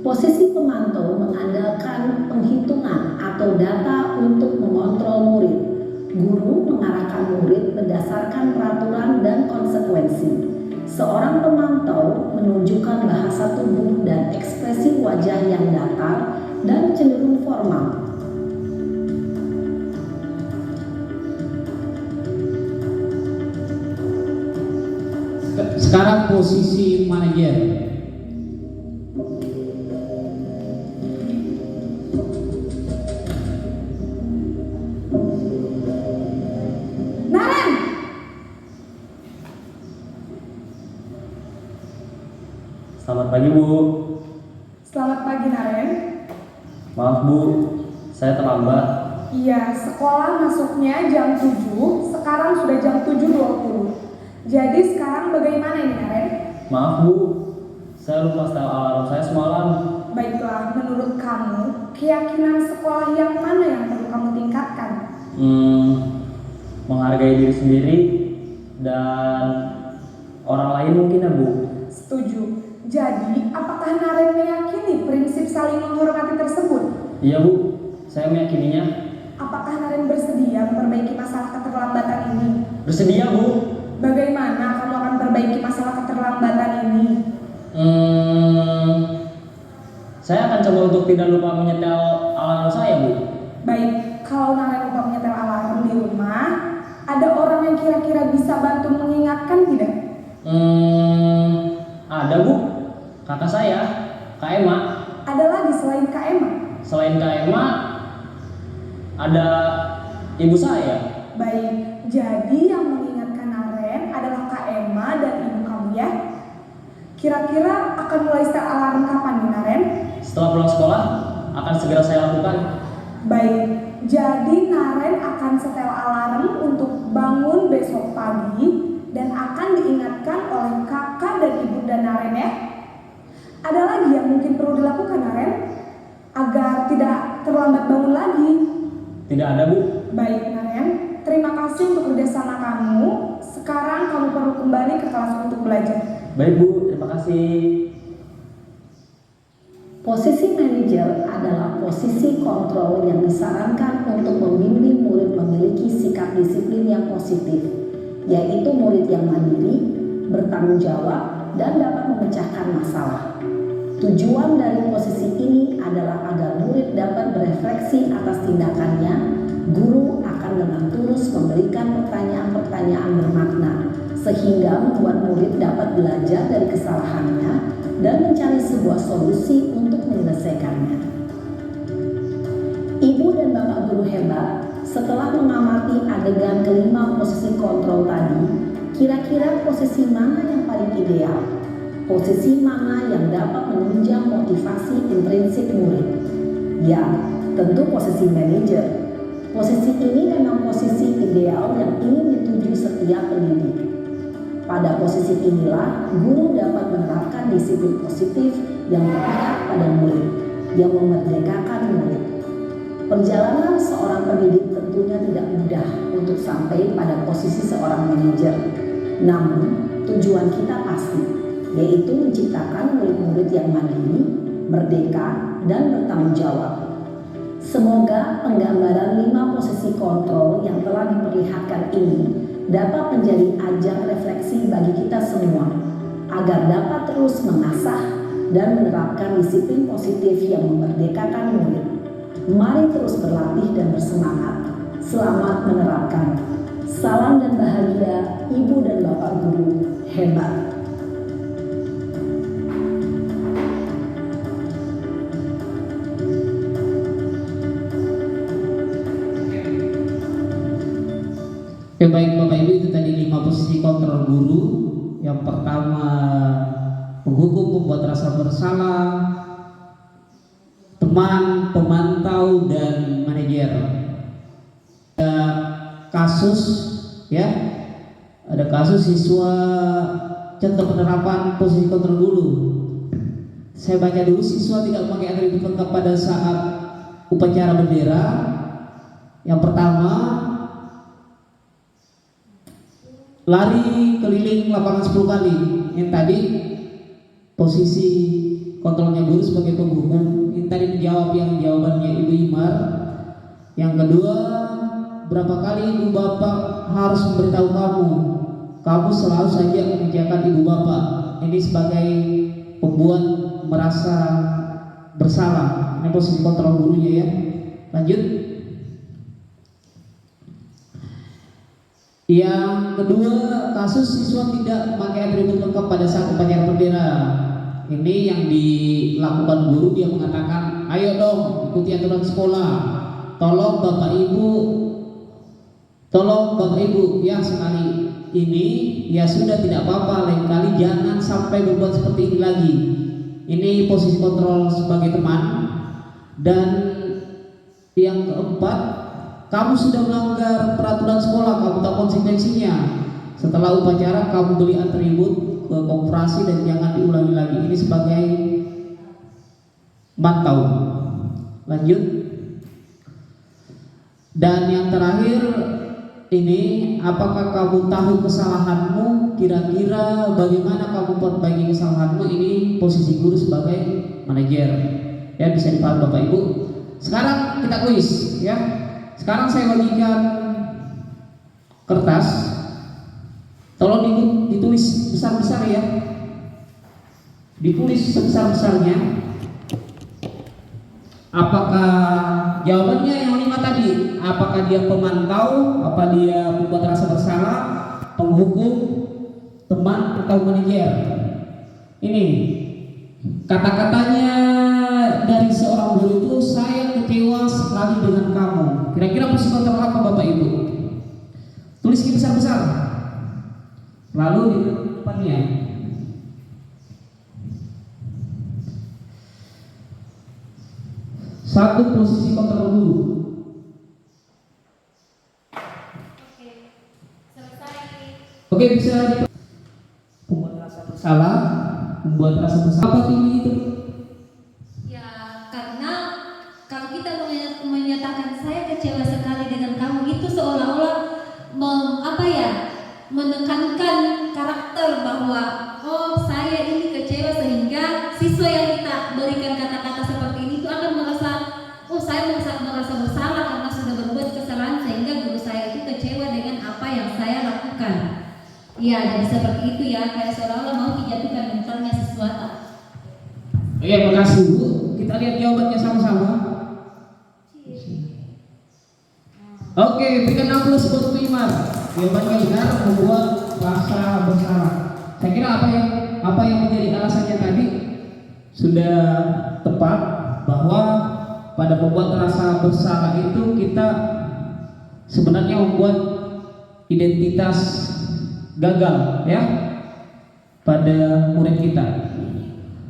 Posisi pemantau mengandalkan penghitungan atau data untuk mengontrol murid. Guru mengarahkan murid berdasarkan peraturan dan konsekuensi. Seorang pemantau menunjukkan bahasa tubuh dan ekspresi wajah yang datar dan cenderung formal. Sekarang posisi manajer. Naren! Selamat pagi Bu. Selamat pagi Naren. Maaf Bu, saya terlambat. Iya, sekolah masuknya jam 7, sekarang sudah jam 7.20. Jadi sekarang bagaimana ini Naren? Maaf Bu, saya lupa setel alarm saya semalam. Baiklah, menurut kamu, keyakinan sekolah yang mana yang perlu kamu tingkatkan? Menghargai diri sendiri dan orang lain mungkin ya Bu. Setuju. Jadi, apakah Naren meyakini prinsip saling menghormati tersebut? Iya Bu, saya meyakininya. Apakah Naren bersedia memperbaiki masalah keterlambatan ini? Bersedia, Bu. Bagaimana kamu akan perbaiki masalah keterlambatan ini? Saya akan coba untuk tidak lupa menyetel alarm saya, Bu. Baik, kalau Naren lupa menyetel alarm di rumah, ada orang yang kira-kira bisa bantu mengingatkan tidak? Ada, Bu. Kakak saya, Kak Emma. Ada lagi selain Kak Emma? Selain Kak Emma, ada ibu saya. Baik, jadi yang mengingatkan Naren adalah Kak Emma dan ibu kamu ya? Kira-kira akan mulai setel alarm kapan nih Naren? Setelah pulang sekolah, akan segera saya lakukan. Baik, jadi Naren akan setel alarm untuk bangun besok pagi dan akan diingatkan oleh kakak dan ibu dan Naren ya. Ada lagi yang mungkin perlu dilakukan Naren agar tidak terlambat bangun lagi? Tidak ada, Bu. Baik Naren, terima kasih untuk kerjasama kamu. Sekarang kamu perlu kembali ke kelas untuk belajar. Baik, Bu. Terima kasih. Posisi manajer adalah posisi kontrol yang disarankan untuk membimbing murid memiliki sikap disiplin yang positif, yaitu murid yang mandiri, bertanggung jawab, dan dapat memecahkan masalah. Tujuan dari posisi ini adalah agar murid dapat berefleksi atas tindakannya. Guru akan dengan tulus memberikan pertanyaan-pertanyaan bermakna, sehingga membuat murid dapat belajar dari kesalahannya dan mencari sebuah solusi untuk menyelesaikannya. Ibu dan bapak guru hebat, setelah mengamati adegan kelima posisi kontrol tadi, kira-kira posisi mana yang paling ideal? Posisi mana yang dapat menunjang motivasi intrinsik murid? Ya, tentu posisi manajer. Posisi ini memang posisi ideal yang ingin dituju setiap pendidik. Pada posisi inilah, guru dapat menerapkan disiplin positif yang berpihak pada murid, yang memerdekakan murid. Perjalanan seorang pendidik tentunya tidak mudah untuk sampai pada posisi seorang manajer. Namun, tujuan kita pasti, yaitu menciptakan murid-murid yang mandiri, merdeka, dan bertanggung jawab. Semoga penggambaran 5 posisi kontrol yang telah diperlihatkan ini dapat menjadi ajang refleksi bagi kita semua, agar dapat terus mengasah dan menerapkan disiplin positif yang memerdekakan murid. Mari terus berlatih dan bersemangat. Selamat menerapkan. Salam dan bahagia, Ibu dan Bapak Guru hebat. Oke, baik Bapak Ibu, itu tadi 5 posisi kontrol guru. Yang pertama, penghukum, pembuat rasa bersalah, teman, pemantau, dan manajer. Ada kasus ya, ada kasus siswa contoh penerapan posisi kontrol dulu. Saya baca dulu, siswa tidak memakai atribut lengkap pada saat upacara bendera. Yang pertama, lari keliling lapangan 10 kali. Yang tadi posisi kontrolnya guru sebagai penghukum. Ini tadi menjawab yang jawabannya Ibu Imar. Yang kedua, berapa kali ibu bapak harus memberitahu kamu selalu saja mengerjakan ibu bapak. Ini sebagai pembuat merasa bersalah. Ini posisi kontrol gurunya ya. Lanjut. Yang kedua, kasus siswa tidak memakai atribut lengkap pada saat upacara bendera. Ini yang dilakukan guru, dia mengatakan, ayo dong ikuti aturan sekolah. Tolong bapak ibu ya, sekali ini ya sudah tidak apa-apa, lain kali jangan sampai berbuat seperti ini lagi. Ini posisi kontrol sebagai teman. Dan yang keempat, kamu sudah melanggar peraturan sekolah, kamu tahu konsekuensinya. Setelah upacara kamu beli atribut ke koperasi dan jangan diulangi lagi. Ini sebagai mantau. Lanjut. Dan yang terakhir ini, apakah kamu tahu kesalahanmu? Kira-kira bagaimana kamu perbaiki kesalahanmu? Ini posisi guru sebagai manajer. Ya, bisa dipahami Bapak Ibu. Sekarang kita kuis ya. Sekarang saya bagikan kertas Tolong ditulis besar-besar ya. Ditulis sebesar-besarnya. Apakah jawabannya yang 5 tadi? Apakah dia pemantau? Apa dia membuat rasa bersalah? Penghukum? Teman? Atau manajer? Ini kata-katanya dari seorang guru itu, saya kecewa sekali dengan kamu. Kira-kira posisi kontrol apa Bapak Ibu? Tulisnya besar-besar. Lalu di depannya. Satu, posisi kontrol dulu. Oke, bisa membuat rasa bersalah, membuat rasa bersalah. Apa itu? Ya, karena kalau kita menyatakan saya kecewa sekali dengan kamu, itu seolah-olah menekankan karakter bahwa oh saya ini kecewa, sehingga siswa yang kita berikan kata-kata seperti ini itu akan merasa oh saya merasa bersalah karena sudah berbuat kesalahan, sehingga guru saya itu kecewa dengan apa yang saya lakukan. Ya, jadi seperti itu ya, kayak seolah-olah mau dijatuhkan mentalnya sesuatu. Iya, makasih Bu. Kita lihat jawabannya sama-sama. Oke, berikan aplaus buat Bu Imar. Jawabannya benar, membuat rasa bersalah. Saya kira apa yang menjadi alasannya tadi sudah tepat, bahwa pada membuat rasa bersalah itu kita sebenarnya membuat identitas gagal ya pada murid kita.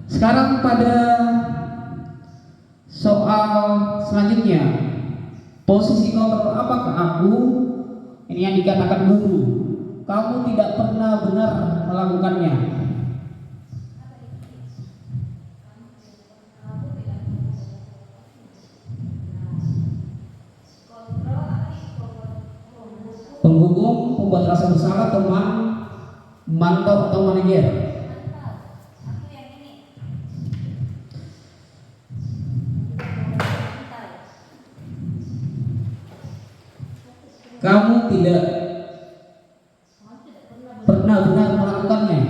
Sekarang pada soal selanjutnya, posisi kontrol apakah aku? Ini yang dikatakan guru, kamu tidak pernah benar melakukannya. Penghukum, pembuat rasa bersalah, teman, mantau atau manajer. Kamu tidak pernah benar melakukannya.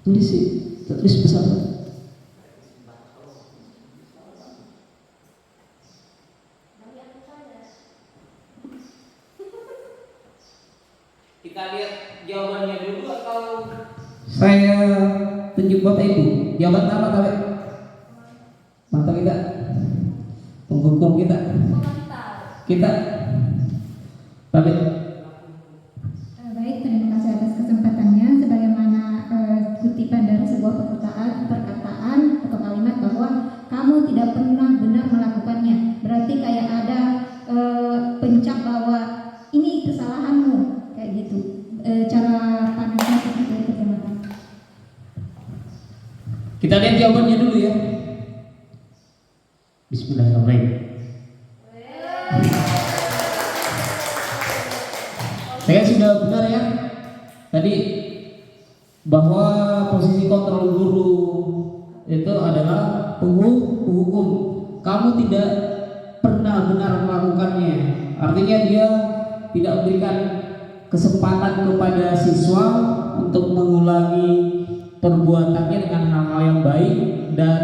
Tulis besar. Kita lihat jawabannya dulu atau saya tunjuk Bapak Ibu. Jawaban apa tadi? Mantap kita, penghukum kita, tapi baik, terima kasih atas kesempatannya. Sebagaimana kutipan dari sebuah perkataan atau kalimat bahwa kamu tidak pernah benar melakukannya, berarti kayak ada pencap bahwa ini kesalahanmu, kayak gitu. Cara pandangnya seperti itu. Terima kasih. kita lihat jawabannya dulu ya. Bismillahirrahmanirrahim. Saya sudah benar ya tadi bahwa posisi kontrol guru itu adalah penghukum. Kamu tidak pernah benar melakukannya. Artinya dia tidak memberikan kesempatan kepada siswa untuk mengulangi perbuatannya dengan hal-hal yang baik dan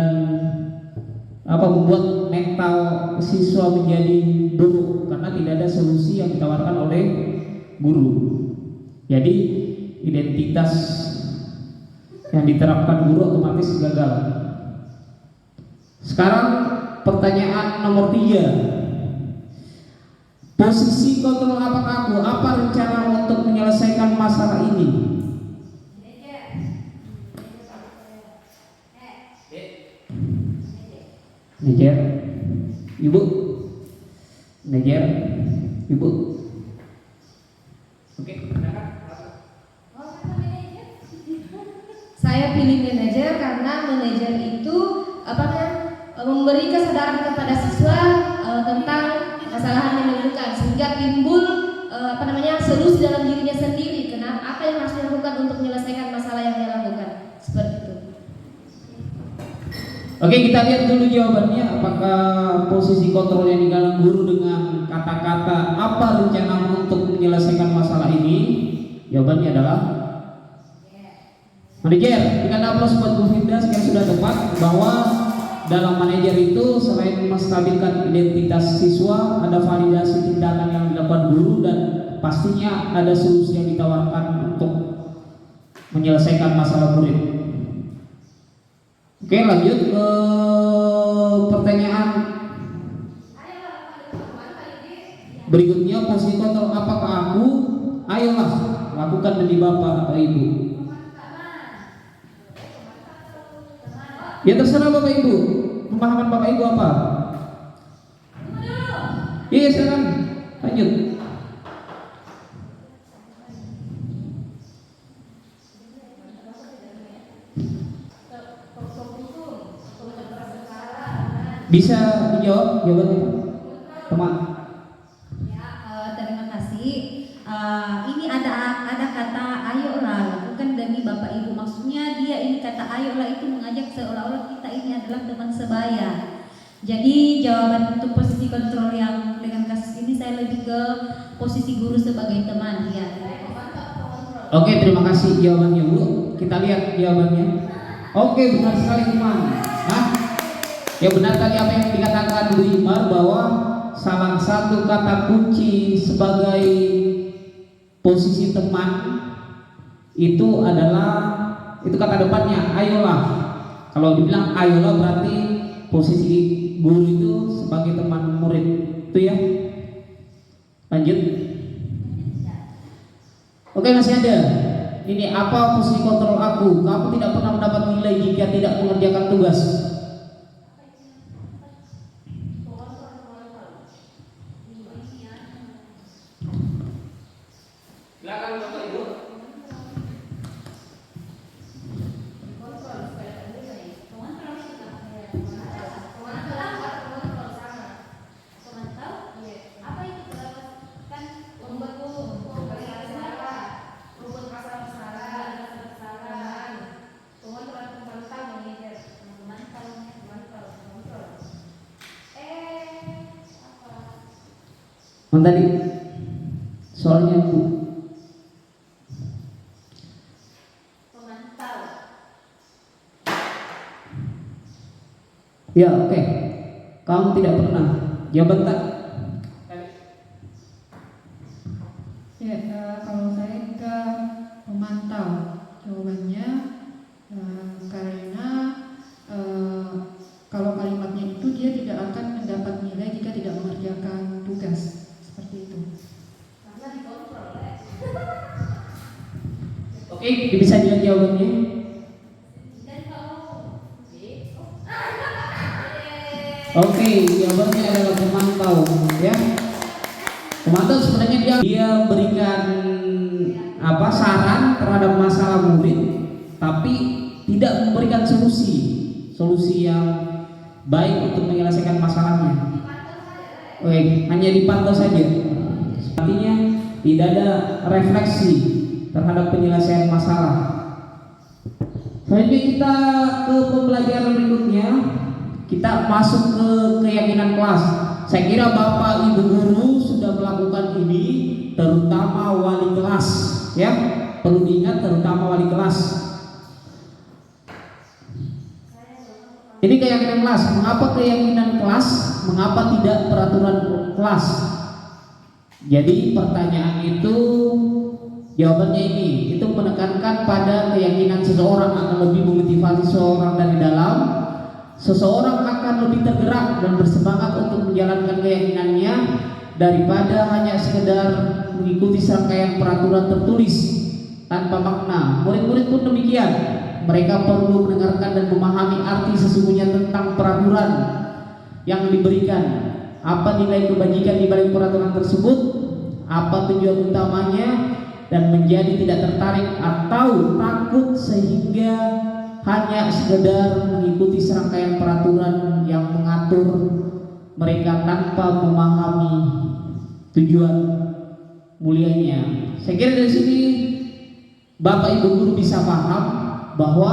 membuat mental siswa menjadi buruk karena tidak ada solusi yang ditawarkan oleh guru. Jadi identitas yang diterapkan guru otomatis gagal. Sekarang pertanyaan nomor 3. Posisi kontrol apakah aku? Apa rencana untuk menyelesaikan masalah ini? Manajer, Ibu. Manajer, Ibu. Oke, Saya pilih manajer karena manajer itu memberi kesadaran kepada siswa tentang kesalahan yang dilakukan, sehingga timbul solusi dalam dirinya sendiri. Apa yang harus dilakukan untuk menyelesaikan masalah yang dia lakukan? Seperti itu. Oke, kita lihat dulu jawabannya. Apakah posisi kontrol yang digalang guru dengan kata-kata apa rencana untuk menyelesaikan masalah ini? Jawabannya adalah manajer. Dengan aplaus buat Bu Firda sekarang sudah tepat bahwa dalam manajer itu selain menstabilkan identitas siswa, ada validasi tindakan yang dilakukan guru dan pastinya ada solusi yang ditawarkan untuk menyelesaikan masalah murid. Oke, lanjut ke pertanyaan berikutnya. Posisi kontrol apakah aku? Ayolah lakukan demi bapak atau ibu. Ya terserah bapak ibu. Pemahaman bapak ibu apa? Iya sekarang lanjut. Bisa dijawab jawabannya teman? Ya, terima kasih. Ini ada kata ayolah lakukan demi bapak ibu. Maksudnya dia ini kata ayolah itu mengajak seolah-olah kita ini adalah teman sebaya. Jadi jawaban untuk posisi kontrol yang dengan kasus ini saya lebih ke posisi guru sebagai teman ya. Oke, terima kasih jawabannya Bu. Kita lihat jawabannya. Oke, benar sekali teman. Ya benar tadi apa yang dikatakan Bu Imar bahwa salah satu kata kunci sebagai posisi teman itu adalah itu kata depannya ayolah. Kalau dibilang ayolah berarti posisi guru itu sebagai teman murid itu ya. Lanjut. Oke, masih ada. Ini apa posisi kontrol aku? Kamu tidak pernah mendapat nilai jika tidak mengerjakan tugas. Silakan Bapak Ibu. Tadi soalnya Bu. Ya oke. Kamu tidak pernah jawaban tak? Ya, kalau saya ke pemantau jawabannya karena kalau kalimatnya itu dia tidak akan mendapat nilai jika tidak mengerjakan tugas seperti itu. Karena dikontrol ya. Oke, bisa dilihat jawabannya. Oke, jawabannya adalah pemantau ya. Pemantau sebenarnya dia berikan apa saran terhadap masalah murid, tapi tidak memberikan solusi yang baik untuk menyelesaikan masalahnya. Oke, hanya dipantau saja. Artinya tidak ada refleksi terhadap penyelesaian masalah. Selanjutnya kita ke pembelajaran berikutnya. Kita masuk ke keyakinan kelas. Saya kira Bapak Ibu guru sudah melakukan ini, terutama wali kelas, ya. Perlu diingat terutama wali kelas. Ini keyakinan kelas. Mengapa keyakinan kelas? Mengapa tidak peraturan kelas? Jadi pertanyaan itu jawabannya ini. Itu menekankan pada keyakinan seseorang akan lebih memotivasi seseorang dari dalam. Seseorang akan lebih tergerak dan bersemangat untuk menjalankan keyakinannya daripada hanya sekedar mengikuti serangkaian peraturan tertulis tanpa makna. Murid-murid pun demikian. Mereka perlu mendengarkan dan memahami arti sesungguhnya tentang peraturan yang diberikan. Apa nilai kebajikan di balik peraturan tersebut? Apa tujuan utamanya? Dan menjadi tidak tertarik atau takut sehingga hanya sekedar mengikuti serangkaian peraturan yang mengatur mereka tanpa memahami tujuan mulianya. Saya kira dari sini Bapak Ibu guru bisa paham bahwa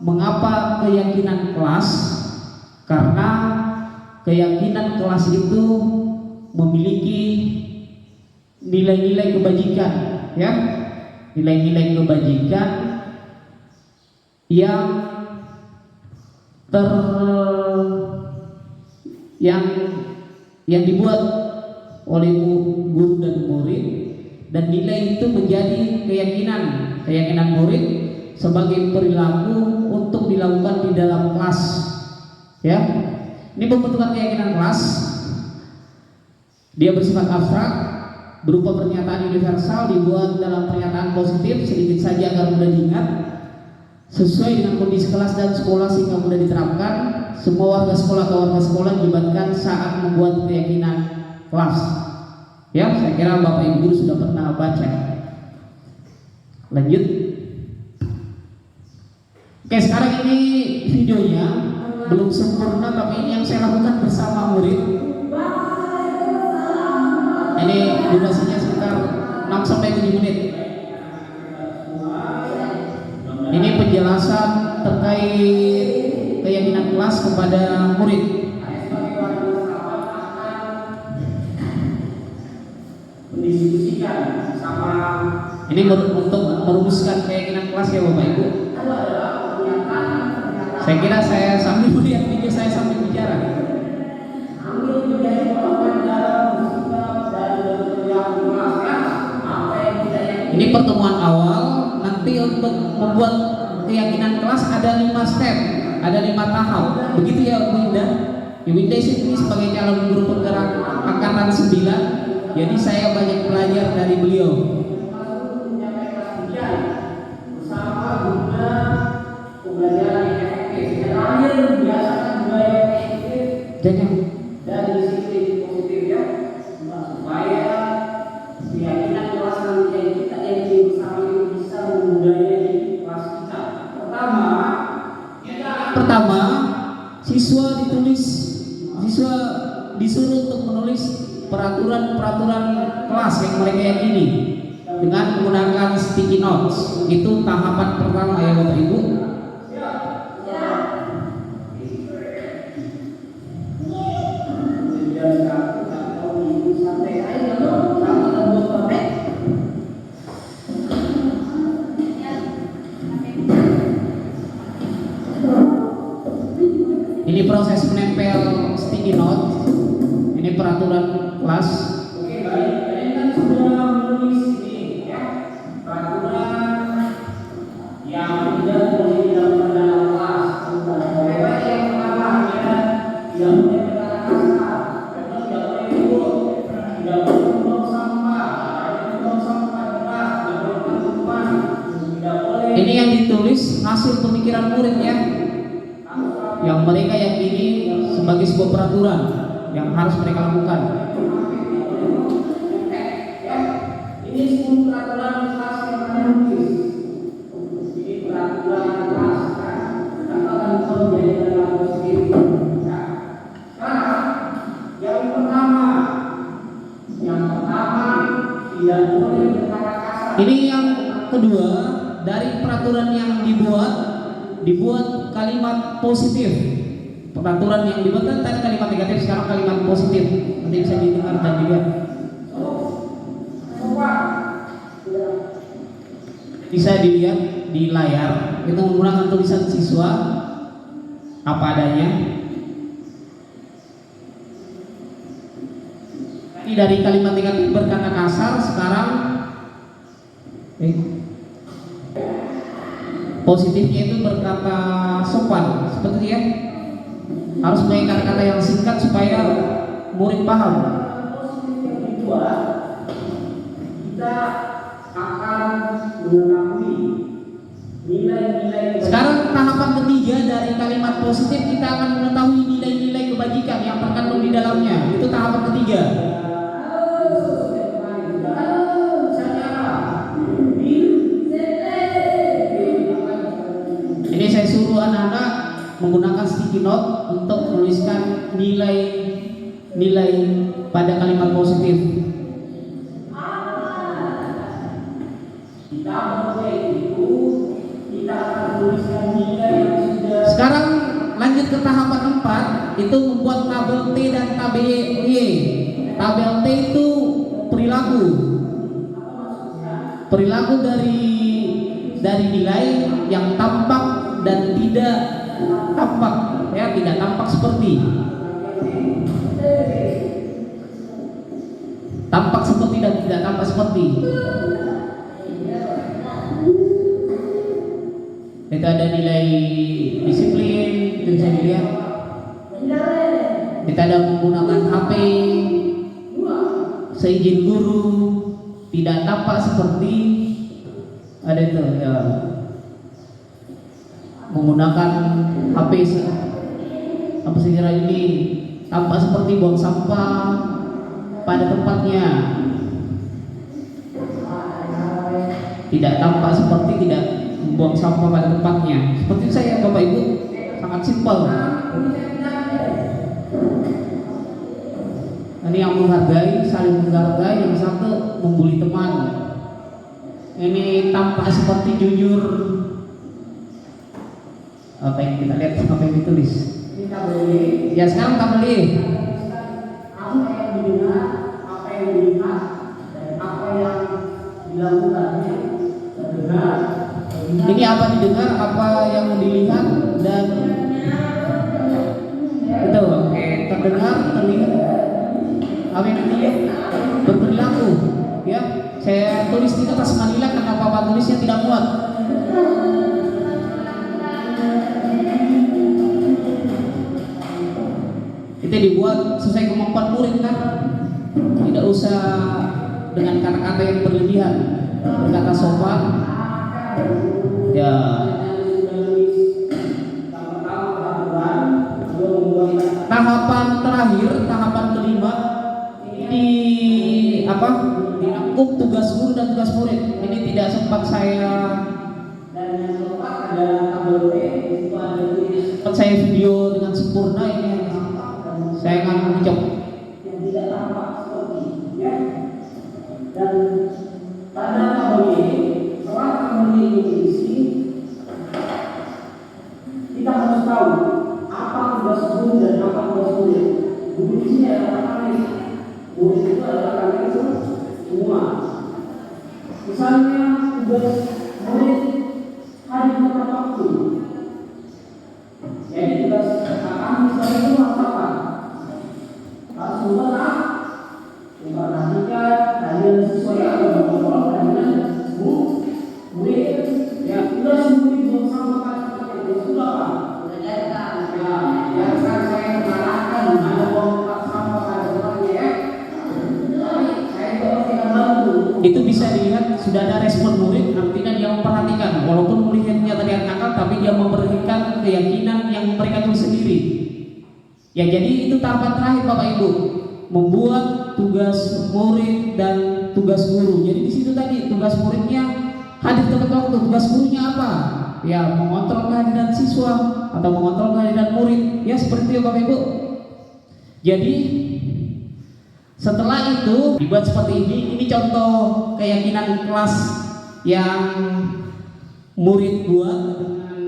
mengapa keyakinan kelas? Karena keyakinan kelas itu memiliki nilai-nilai kebajikan, ya, nilai-nilai kebajikan yang dibuat oleh guru dan murid, dan nilai itu menjadi keyakinan murid sebagai perilaku untuk dilakukan di dalam kelas, ya. Ini pembentukan keyakinan kelas, dia bersifat abstrak, berupa pernyataan universal, dibuat dalam pernyataan positif sedikit saja agar mudah diingat, sesuai dengan kondisi kelas dan sekolah sehingga mudah diterapkan. Semua warga sekolah atau warga sekolah dilibatkan saat membuat keyakinan kelas. Ya, saya kira Bapak Ibu guru sudah pernah baca. Lanjut. Oke, sekarang ini videonya belum sempurna, tapi ini yang saya lakukan bersama murid. Ini durasinya sekitar 6-7 menit. Ini penjelasan terkait keyakinan kelas kepada murid. Mendiskusikan sama ini untuk merumuskan keyakinan kelas, ya Bapak Ibu. Saya kira saya sambil melihat video saya sambil bicara. Ini pertemuan awal. Nanti untuk membuat keyakinan kelas ada 5 step, ada 5 tahap. Begitu ya Bu Indah. Ibu Indah ini sebagai calon guru penggerak angkatan 9. Jadi saya banyak belajar dari beliau. Bersama guna pembelajaran yang efektif. Terakhir membiasakan budaya yang efektif dan disiplin positif, ya, supaya keyakinan kelas nanti yang kita ingin bersama itu bisa membudayai kelas kita. Pertama, siswa disuruh untuk menulis peraturan kelas yang mereka yakini dengan menggunakan sticky notes. Itu tahapan pertama, ya Bapak Ibu. Ini proses menempel sticky note. Ini peraturan kelas. Oke, baik. Kalian kan sudah menulis ini, ya, peraturan yang tidak boleh dilakukan dalam kelas. Baik, yang pertama, ya, tidak boleh berkata kasar, tidak boleh ribut, tidak boleh membuang sampah, tidak boleh tutupan, tidak boleh. Ini yang ditulis hasil pemikiran murid, ya, yang mereka yakini sebagai sebuah peraturan yang harus mereka lakukan. Ini 10 peraturan kelas yang kalian tulis. Ini peraturan kelas, kan? Kita akan menjadi dalam positif. Nah, sekarang yang pertama tidak boleh berkata kasar. Ini yang kedua, dari peraturan yang dibuat kalimat positif. Peraturan yang dibuat kan tadi kalimat negatif, sekarang kalimat positif. Nanti bisa didengar dan dilihat. Bisa dilihat di layar. Itu menggunakan tulisan siswa apa adanya. Ini dari kalimat negatif berkata kasar, sekarang positifnya itu berkata sopan, seperti ya. Harus pakai kata-kata yang singkat supaya murid paham. Kedua, kita akan mengetahui nilai-nilai. Sekarang tahapan ketiga dari kalimat positif, kita akan mengetahui nilai-nilai kebajikan yang terkandung di dalamnya. Itu tahapan ketiga. Ini saya suruh anak-anak menggunakan sticky note untuk menuliskan nilai pada kalimat positif. Kita akan menuliskan nilai yang lanjut ke tahapan 4, itu membuat tabel T dan tabel Y. Tabel T itu perilaku dari nilai yang tampak dan tidak tampak, ya, tidak tampak seperti. Tampak seperti dan tidak tampak seperti. Itu ada nilai disiplin, itu bisa dilihat. Kita ada menggunakan HP seizin guru, tidak tampak seperti, ada itu ya, menggunakan HP apa sekira ini tampak seperti buang sampah pada tempatnya, tidak tampak seperti tidak buang sampah pada tempatnya. Seperti saya, Bapak Ibu, sangat simpel. Ini yang menghargai, saling menghargai, yang satu membuli teman. Ini tampak seperti jujur. Apa yang kita lihat, apa yang ditulis? Ya, sekarang tabel Y. Apa yang didengar, apa yang dilihat, dan apa yang dilakukannya terdengar. Ini apa didengar, apa yang dilihat, dan itu terdengar, terlihat, apa yang dilihat, berperilaku. Ya, saya tulis di kertas manila karena Bapak tulisnya tidak muat. Itu dibuat sesuai kemampuan murid kan, tidak usah dengan kata-kata yang berlebihan, berkata sopan. Ya, tahapan terakhir, tahapan kelima ini apa? Dirangkum tugas guru dan tugas murid. Ini tidak sempat saya video dengan sempurna, ini saya akan mencoba. Dan pada tahun ini, setelah tahun ini diisi, kita harus tahu apa tugas guru dan apa tugas murid. Guru di sini adalah kami, murid itu adalah kami semua. Misalnya tugas murid hadir tepat waktu. Jadi tugas kami sebagai guru apa? Harus memperhatikan kehadiran siswa yang mengontrol kehadiran murid. Ya, tugas murid belum sama kan sudah apa? Ya, sekarang saya mengarahkan ada bongkar sampah pada tempatnya ya. Saya tidak bantu. Itu bisa dilihat sudah ada respon murid, artinya dia memperhatikan. Walaupun muridnya terlihat nakal, tapi dia memperhatikan keyakinan yang mereka tulis sendiri. Ya, jadi itu tahapan terakhir Bapak Ibu, membuat tugas murid dan tugas guru. Jadi di situ tadi tugas muridnya hadir tepat waktu, tugas gurunya apa? Ya, mengontrol kehadiran siswa atau mengontrol kehadiran murid. Ya, seperti itu Bapak Ibu. Jadi setelah itu dibuat seperti ini contoh keyakinan kelas yang murid buat dengan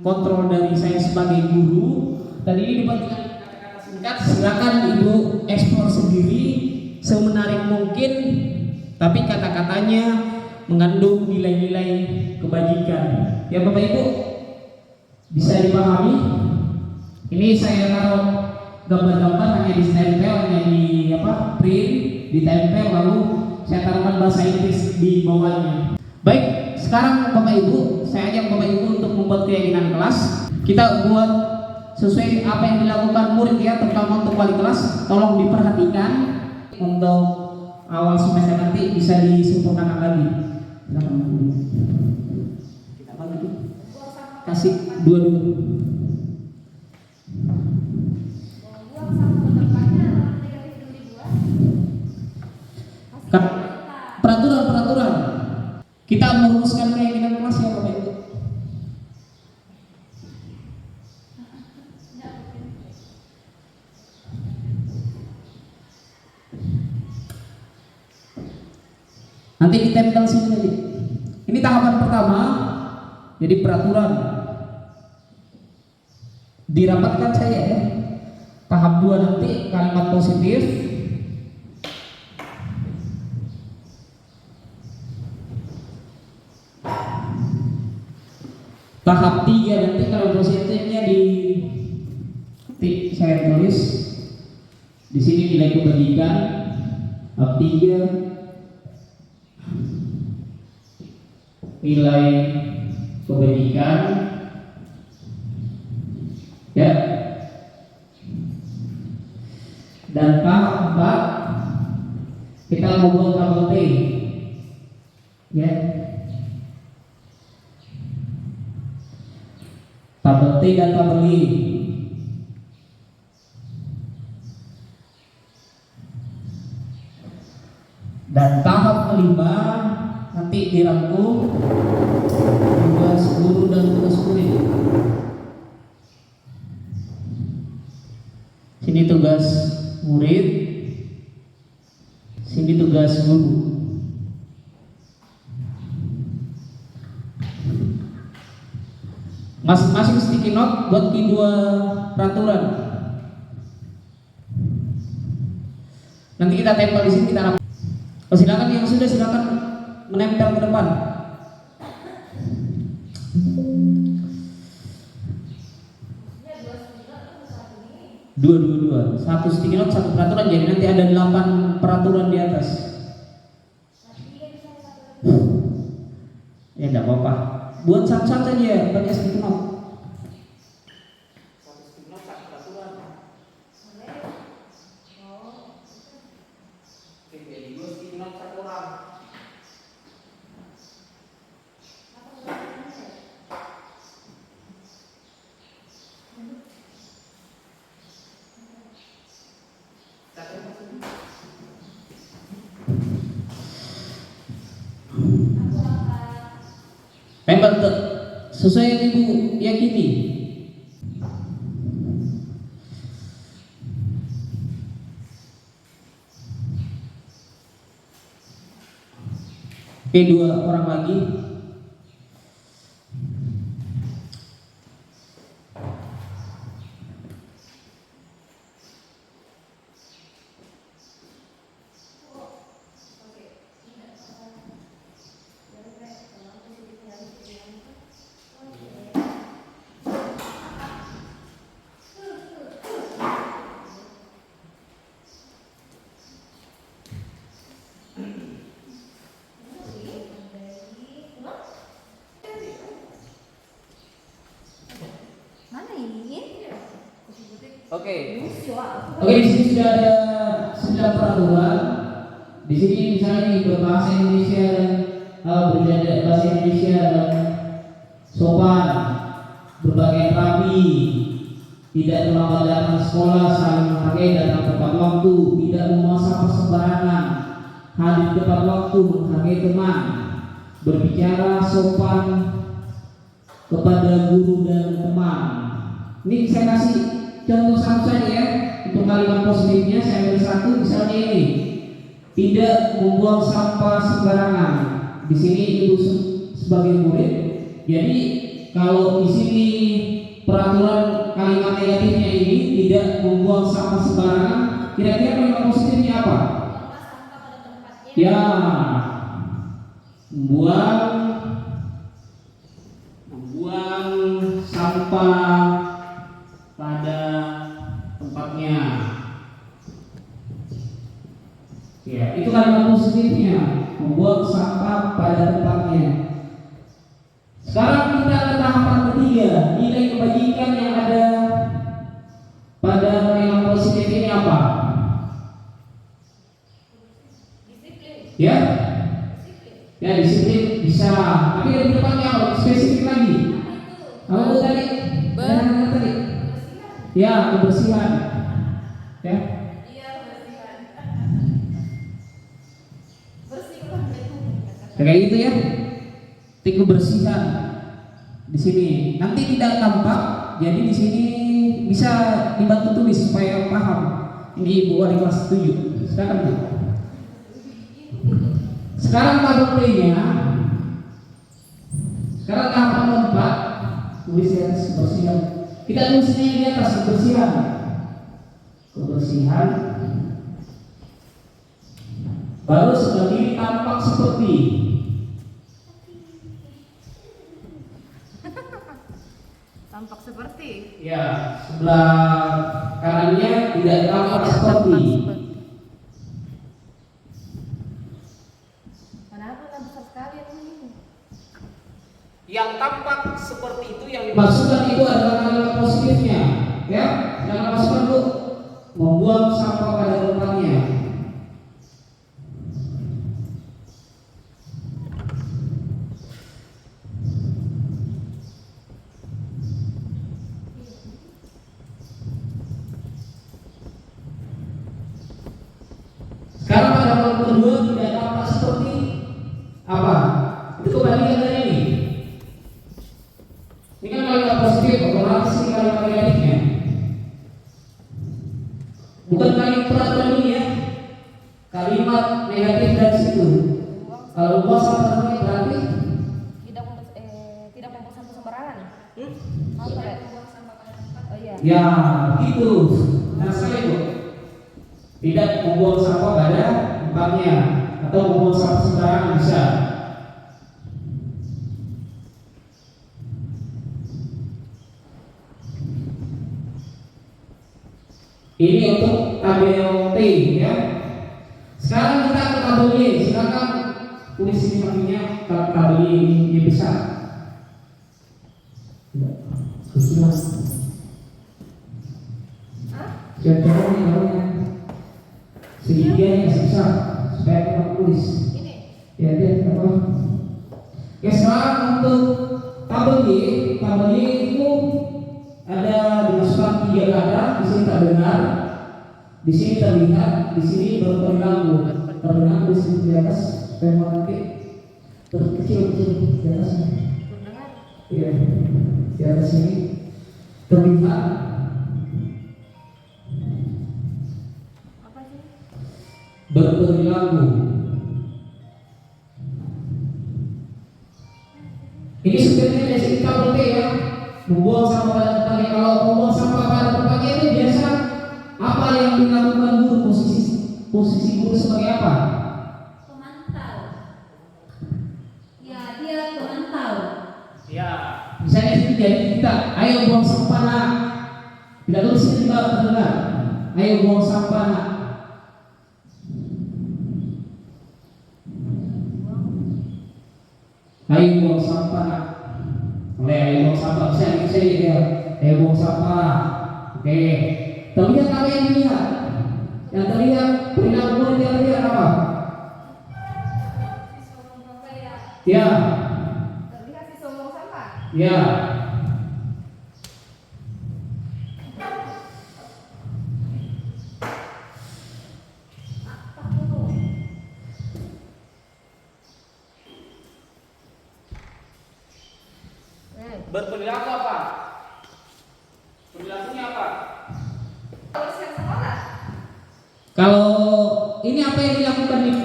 kontrol dari saya sebagai guru. Tadi ini dibuat dengan kata-kata singkat. Silakan Ibu eksplor sendiri semenarik mungkin, tapi kata-katanya mengandung nilai-nilai kebajikan. Ya Bapak Ibu, bisa dipahami? Ini saya taruh gambar-gambar hanya ditempel, hanya di print, ditempel, lalu saya taruhkan bahasa Inggris di bawahnya. Baik, sekarang Bapak Ibu, saya ajak Bapak Ibu untuk membuat keyakinan kelas. Kita buat sesuai apa yang dilakukan murid ya, terutama untuk wali kelas. Tolong diperhatikan untuk awal semester nanti bisa disempurnakan lagi. Kita bagi, kasih dua dulu. Peraturan. Kita merumuskan keyakinan kelas ya Bapak Ibu. Nanti ditempel sini tadi. Ini tahapan pertama. Jadi peraturan. dirapatkan saya ya. Tahap 2 nanti kalimat positif. Tahap 3 nanti kalau positifnya saya tulis di sini nilai kebajikan. Tahap 3 nilai kebajikan ya. Dan tahap 4 kita mau buat tabel T ya. Tabel T dan tabel I. Dan tahap 5 nanti dirangkum tugas guru dan tugas murid. Sini tugas murid, sini tugas guru. Masing-masing sticky note buat kedua peraturan. Nanti kita tempel di sini, kita rapor. Oh, silakan yang sudah silakan menempel ke depan. Dua. Satu sticky note, satu peraturan. Jadi nanti ada 8 peraturan di atas. Ya enggak apa-apa. Buat satu-satu aja, pakai sticky note. Satu sticky note, satu peraturan. Oke, jadi 2 sticky note, 1 orang. Tempel sesuai yang ibu yakini. Oke, 2 orang lagi. Oke, di sini sudah ada 9 peraturan. Di sini misalnya berbahasa Indonesia dan berjada bahasa Indonesia dan sopan, berbagai rapi, tidak terlambat datang sekolah, saling menghargai datang tepat waktu, tidak membuang sampah sembarangan, hadir tepat waktu, menghargai teman, berbicara sopan kepada guru dan teman. Ini saya kasih contoh satu saja ya. Untuk kalimat positifnya saya ambil satu, misalnya ini, tidak membuang sampah sembarangan. Di sini ibu sebagai murid, jadi kalau di sini peraturan kalimat negatifnya ini tidak membuang sampah sembarangan, kira-kira kalimat positifnya apa? Ya, membuang sampah pada tempatnya. Ya, itu kalimat positifnya, membuang sampah pada tempatnya. Sekarang kita ke tahapan ketiga, nilai kebajikan yang ada pada kalimat positif ini apa? Ya, ya disiplin bisa, tapi lebih tepatnya apa? Spesifik lagi. Apa itu tadi? Tadi. Ya, kebersihan. Ya. Kayak gitu ya. Kebersihan di sini. Nanti tidak tampak, jadi di sini bisa dibantu tulis supaya paham. Ini ibu wali kelas 7. Silakan Bu. Sekarang tabel P-nya. Sekarang tahapan keempat, tulis ya kebersihan. Kita tulisnya di atas kebersihan. Kebersihan. Baru sebelah kiri tampak seperti. Tampak seperti. Ya, sebelah kanannya tidak tampak seperti. Kenapa kan besar sekali ini? Yang tampak seperti itu yang dimaksudkan itu adalah kalimat positifnya, ya. Jangan masukkan untuk membuang sampah pada tempatnya. Sekarang pada poin kedua tidak tampak seperti apa? Itu kebalikan dari ini. Ini kan kalimat positif, otomatis ini kalimat negatifnya. Bukan kalimat peraturan ini ya. Kalimat negatif dari situ. Kalau buang sampah berarti tidak membuang sampah sembarangan. Apa ya? Oh iya. ya gitu. Nah sekali Bu, tidak membuang sampah pada tempatnya atau membuang sampah sembarangan bisa. Ini untuk tabel T ya. Sekarang kita ke tabel Y. Silakan tulis ini maksudnya tabel Y besar. Kecil. Contohnya ini namanya segigianya besar supaya kita tulis. Ini. Ya dia apa? Ya sekarang untuk tabel Y itu ada dimasukkan 3 kata, di sini tak dengar, di sini terlihat, di sini berperilaku. Terdengar di sini di atas, supaya nanti terkecil di atasnya. Iya, di atas ini terlihat. Apa sih? Berperilaku. Ini sebenarnya dari sini tabel T ya. Membuang sampah pada tempatnya. Kalau membuang sampah pada tempatnya itu biasa apa yang dilakukan guru, posisi guru sebagai apa? Pemantau. Ya, dia pemantau. Ya, misalnya itu jadi kita, ayo buang sampah nak. Tidak tulis ini juga terdengar. Ayo buang sampah nak. Ayo buang sampah nak. Ayo buang sampah, bisa ya. Ayo buang sampah. Oke. Terlihat apa yang dilihat? Yang terlihat perilaku yang terlihat apa? Ya. Terlihat si sombong sampah. Ya. Berperilaku apa? Perilakunya apa? Kalau ini apa yang dilakukan nih?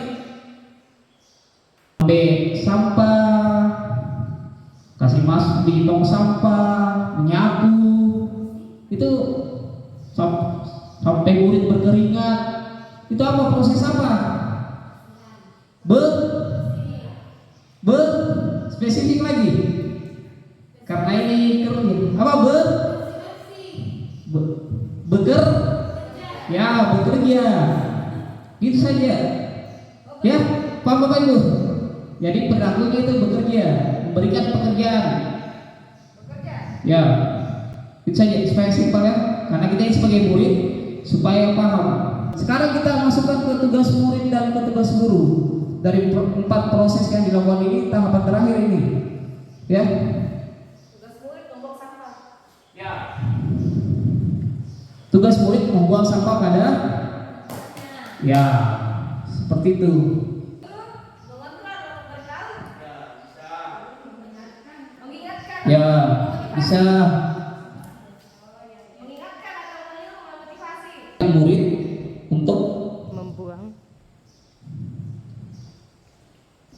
Ambil sampah, kasih masuk di tong sampah, menyapu, itu sampai murid berkeringat. Itu apa proses apa? Spesifik lagi. Karena ini kerugian. Apa bekerja. Gitu saja. Ya, paham Bapak Ibu? Jadi perilakunya itu bekerja, memberikan pekerjaan. Ya, itu saja supaya simpel ya. Karena kita ini sebagai murid supaya paham. Sekarang kita masukkan ke tugas murid dan ke tugas guru. Dari 4 proses yang dilakukan ini, tahapan terakhir ini. Ya. Tugas murid membuang sampah pada ya seperti itu. Ya bisa. Murid untuk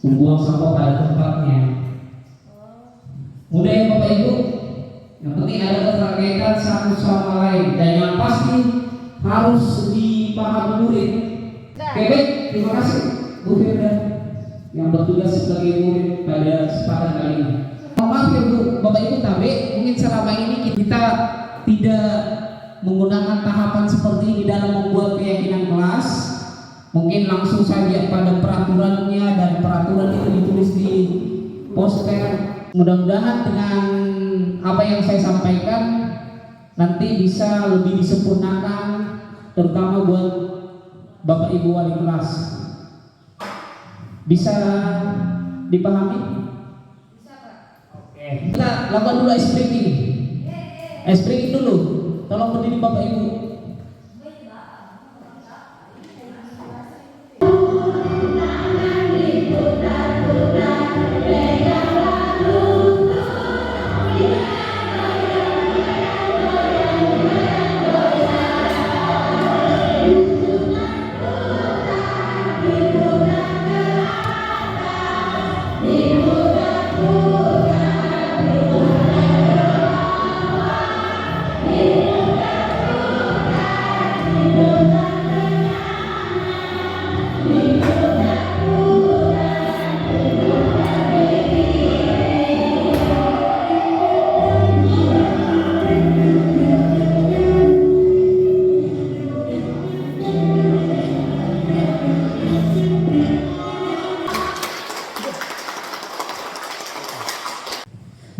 membuang sampah pada tempatnya. Mudah ya Bapak Ibu? Yang penting ada keterkaitan satu sama lain dan yang pasti harus dipahami murid. Oke, baik, terima kasih Bu Firda yang bertugas sebagai murid pada kesempatan kali ini. Maaf ya Bu, Bapak Ibu Tabe, mungkin selama ini kita tidak menggunakan tahapan seperti ini dalam membuat keyakinan kelas. Mungkin langsung saja pada peraturannya dan peraturan itu ditulis di poster. Mudah-mudahan dengan apa yang saya sampaikan nanti bisa lebih disempurnakan, terutama buat Bapak Ibu wali kelas. Bisa dipahami? Bisa, Pak. Oke. Kita lakukan dulu ice breaking. Ice breaking dulu. Tolong berdiri Bapak Ibu.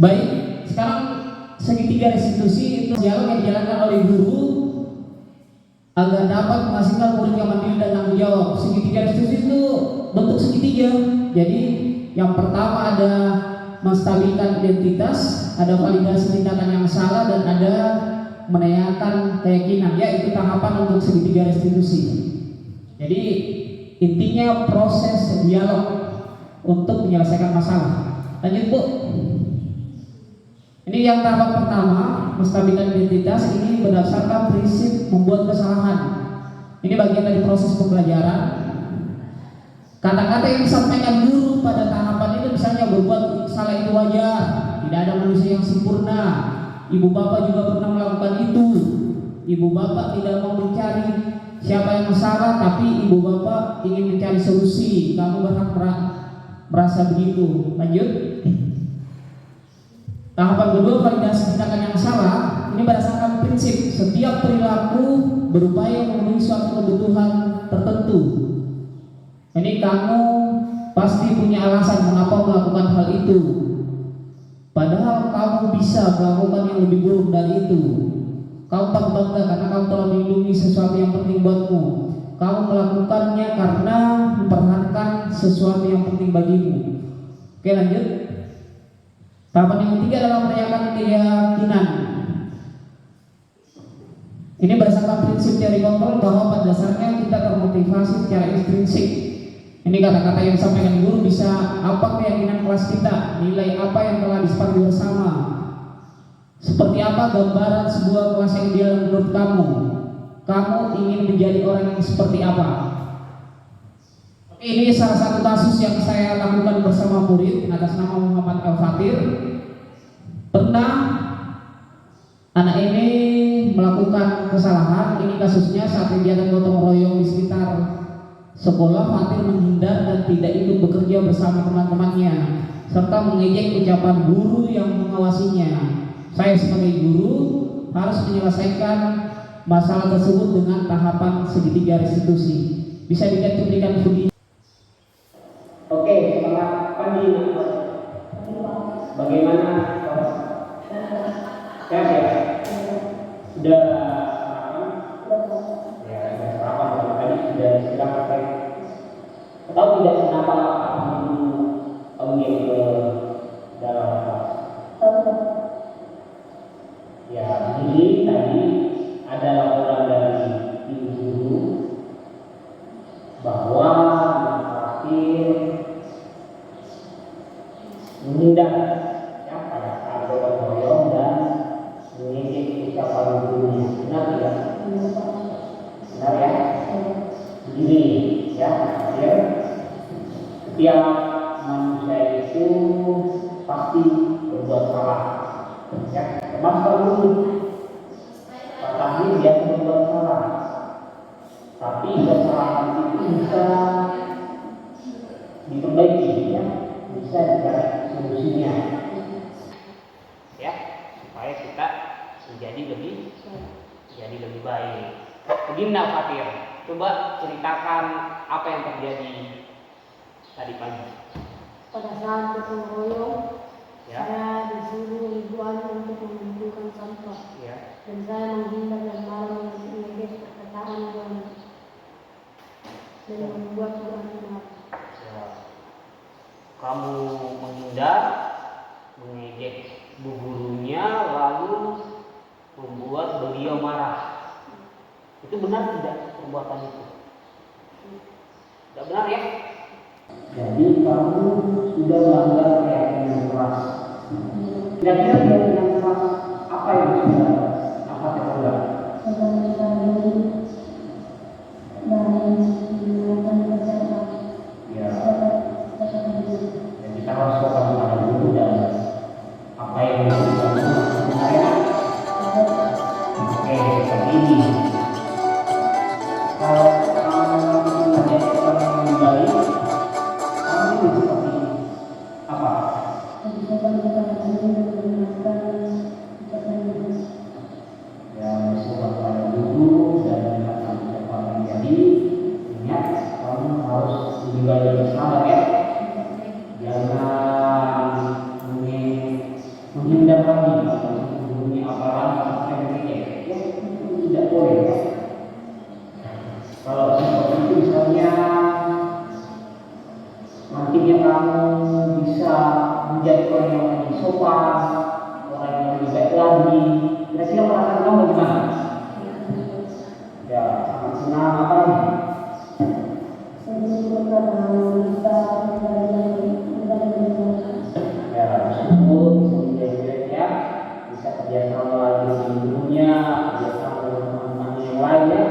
Baik, sekarang segitiga restitusi itu dialog yang dijalankan oleh guru agar dapat menghasilkan murid yang mandiri dan tanggung jawab. Segitiga restitusi itu bentuk segitiga. Jadi yang pertama ada menstabilkan identitas, ada validasi tindakan yang salah, dan ada menanyakan keyakinan. Ya, itu tahapan untuk segitiga restitusi. Jadi intinya proses dialog untuk menyelesaikan masalah. Lanjut Bu. Ini yang tahap pertama, menstabilkan identitas. Ini berdasarkan prinsip membuat kesalahan. Ini bagian dari proses pembelajaran. Kata-kata yang disampaikan guru pada tahapan itu misalnya berbuat salah itu wajar, tidak ada manusia yang sempurna. Ibu bapak juga pernah melakukan itu. Ibu bapak tidak mau mencari siapa yang salah, tapi ibu bapak ingin mencari solusi. Kamu berhak merasa begitu. Lanjut. Tahapan kedua, validasi tindakan yang salah. Ini berdasarkan prinsip setiap perilaku berupaya memenuhi suatu kebutuhan tertentu. Ini kamu pasti punya alasan mengapa melakukan hal itu, padahal kamu bisa melakukan yang lebih buruk dari itu. Kamu tak bangga karena kamu telah melindungi sesuatu yang penting buatmu. Kamu melakukannya karena mempertahankan sesuatu yang penting bagimu. Oke, lanjut. Tahapan yang ketiga adalah menanyakan keyakinan. Ini berdasarkan prinsip teori kontrol bahwa pada dasarnya kita termotivasi secara intrinsik. Ini kata-kata yang disampaikan guru bisa apa keyakinan kelas kita, nilai apa yang telah disepakati bersama. Seperti apa gambaran sebuah kelas yang ideal menurut kamu? Kamu ingin menjadi orang yang seperti apa? Ini salah satu kasus yang saya lakukan bersama murid atas nama Muhammad Al-Fatir. Pernah anak ini melakukan kesalahan. Ini kasusnya saat kegiatan gotong royong di sekitar sekolah. Fatir menghindar dan tidak ikut bekerja bersama teman-temannya, serta mengejek ucapan guru yang mengawasinya. Saya sebagai guru harus menyelesaikan masalah tersebut dengan tahapan segitiga restitusi. Bisa dilihat cuplikan video. Oke, selamat pagi. Bagaimana? Siap ya? Sudah sarapan? Ya, sudah sarapan. Tadi sudah istirahat pakai. Tahu tidak kenapa kamu panggil ke dalam kelas? Ya, jadi tadi ada laporan dari ibu guru bahwa Fatir menghindar ya pada saat gotong royong dan mengejek ucapan gurunya. Benar tidak? Benar ya? Begini ya, Fatir, setiap manusia itu Pak Guru. Pak Tahli biasa membuat salah, tapi kesalahan itu bisa diperbaiki, ya, bisa dicari solusinya, ya, supaya kita menjadi lebih baik. Begini Nak Fatir, coba ceritakan apa yang terjadi tadi pagi. Pada saat gotong royong, Ya. saya disuruh Ibu Ali untuk mengumpulkan sampah, Ya. dan saya menghindar dan malam mengejek perkataan dan membuat Bu Ali marah. Ya. Kamu menghindar, mengejek bu gurunya, lalu membuat beliau marah. Itu benar tidak perbuatan itu? Tidak benar ya? Jadi kamu sudah melanggar keyakinan keras. Kira-kira keyakinan keras apa yang sudah apa terlalu? Ya. Dan kita harus fokus pada guru dan apa yang dilakukan sebenarnya. Oke, seperti ini. Kalau kamu menjadi orang yang baik, kamu itu seperti apa? Ya, bersyukur pada guru dan mendengarkan ucapan yang jadi. Ingat, kamu harus lebih baik bersama ya. Jangan menghindar lagi menghubungi aparat sampai mengejek. Ya, itu tidak boleh ya. Kalau seperti itu misalnya nantinya kamu bisa menjadi orang yang lebih sopan, orang yang lebih baik lagi. Kira-kira perasaan kamu bagaimana? Ya, sangat senang apa lagi? Ya, bersyukur bisa menjadi ya, bisa kerjasama lagi dengan gurunya, kerjasama dengan teman-teman yang lain ya,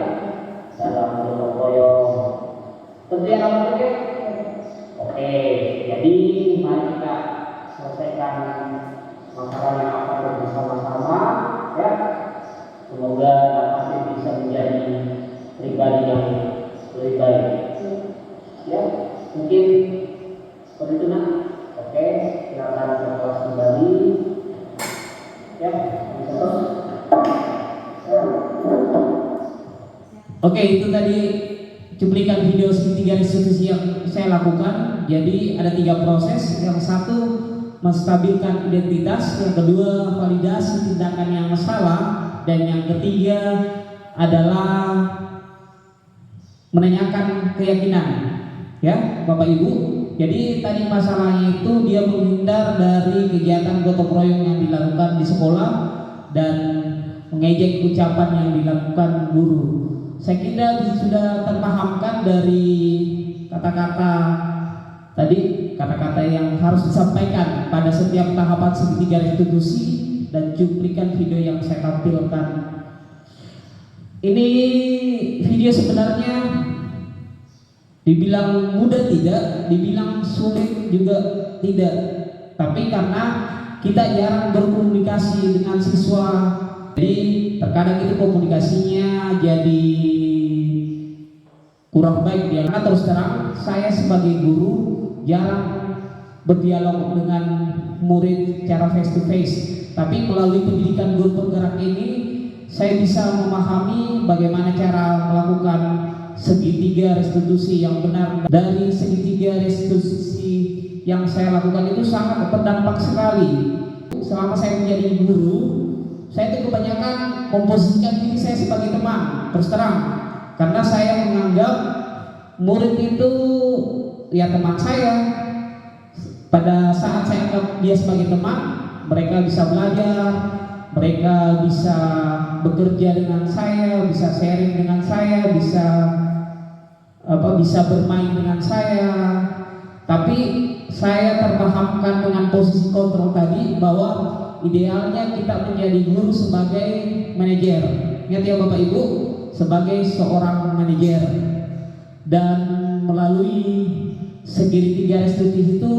dalam gotong royong. Tentunya kamu bekerja. Oke, jadi mari kita selesaikan masalah yang akan bersama-sama ya. Semoga dapat bisa menjadi pribadi yang lebih baik. Ya, mungkin seperti itu Nak. Oke, silakan ke kelas kembali. Ya, bisa terus. Oke, itu tadi cuplikan video segitiga restitusi yang saya lakukan. Jadi ada 3 proses. Yang satu menstabilkan identitas, yang kedua validasi tindakan yang salah, dan yang ketiga adalah menanyakan keyakinan. Ya, Bapak Ibu. Jadi tadi masalahnya itu dia menghindar dari kegiatan gotong royong yang dilakukan di sekolah dan mengejek ucapan yang dilakukan guru. Saya kira sudah terpahamkan dari kata-kata tadi, kata-kata yang harus disampaikan pada setiap tahapan segitiga restitusi dan cuplikan video yang saya tampilkan. Ini video sebenarnya dibilang mudah tidak, dibilang sulit juga tidak. Tapi karena kita jarang berkomunikasi dengan siswa, jadi terkadang itu komunikasinya jadi kurang baik dia. Karena terus terang saya sebagai guru jarang berdialog dengan murid secara face to face. Tapi melalui pendidikan guru penggerak ini saya bisa memahami bagaimana cara melakukan segitiga restitusi yang benar. Dari segitiga restitusi yang saya lakukan itu sangat berdampak sekali. Selama saya menjadi guru, saya itu kebanyakan memposisikan diri saya sebagai teman, terus terang. Karena saya menganggap murid itu ya teman saya. Pada saat saya anggap dia sebagai teman, mereka bisa belajar, mereka bisa bekerja dengan saya, bisa sharing dengan saya, bisa bermain dengan saya. Tapi saya terpahamkan dengan posisi kontrol tadi bahwa idealnya kita menjadi guru sebagai manajer. Ingat ya Bapak Ibu, sebagai seorang manajer. Dan melalui segitiga restitusi itu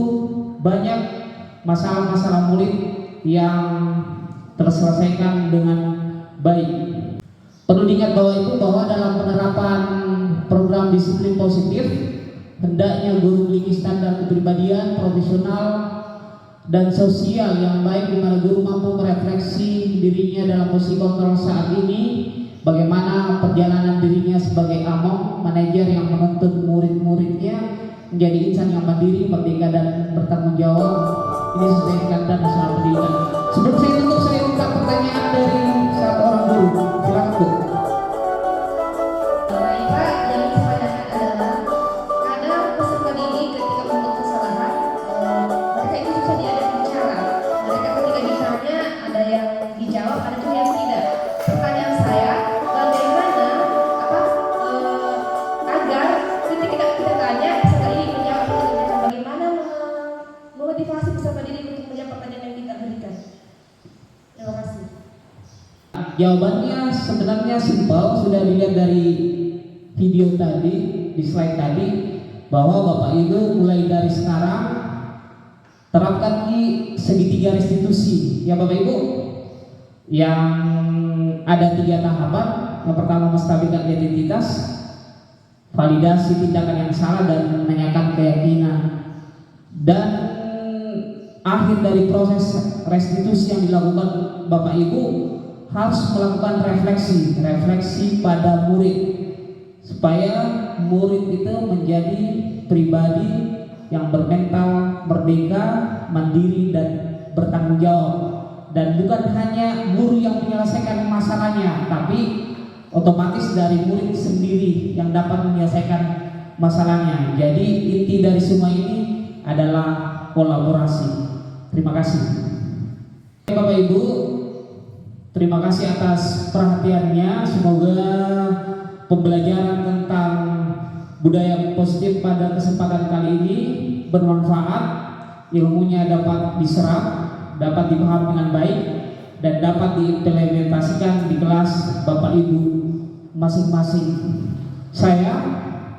banyak masalah-masalah murid yang terselesaikan dengan baik. Perlu diingat bahwa dalam penerapan program disiplin positif, hendaknya guru memiliki standar kepribadian, profesional, dan sosial yang baik, di mana guru mampu merefleksi dirinya dalam posisi kontrol saat ini, bagaimana perjalanan dirinya sebagai among, manajer yang menuntun murid-muridnya menjadi insan yang mandiri, merdeka, dan bertanggung jawab. Ini sesuai standar nasional pendidikan. Sebelum saya tutup, saya minta pertanyaan dari satu orang guru. Silakan, Bu. Baik Pak, yang saya tanyakan adalah ada peserta didik ketika membuat kesalahan, mereka itu susah diajak bicara. Mereka ketika ditanya ada yang dijawab, ada juga yang tidak. Pertanyaan saya, bagaimana agar ketika kita tanya peserta didik menjawab dengan mereka, bagaimana memotivasi peserta didik untuk menjawab pertanyaan yang kita berikan? Terima kasih. Jawabannya sebenarnya simpel, sudah dilihat dari video tadi, di slide tadi, bahwa Bapak Ibu mulai dari sekarang terapkan di segitiga restitusi ya Bapak Ibu, yang ada 3 tahapan. Yang pertama, menstabilkan identitas, validasi tindakan yang salah, dan menanyakan keyakinan. Dan akhir dari proses restitusi yang dilakukan Bapak Ibu harus melakukan refleksi pada murid, supaya murid itu menjadi pribadi yang bermental merdeka, mandiri, dan bertanggung jawab. Dan bukan hanya guru yang menyelesaikan masalahnya, tapi otomatis dari murid sendiri yang dapat menyelesaikan masalahnya. Jadi inti dari semua ini adalah kolaborasi. Terima kasih. Bapak Ibu, terima kasih atas perhatiannya. Semoga pembelajaran tentang budaya positif pada kesempatan kali ini bermanfaat, ilmunya dapat diserap, dapat dipahami dengan baik, dan dapat diimplementasikan di kelas Bapak Ibu masing-masing. Saya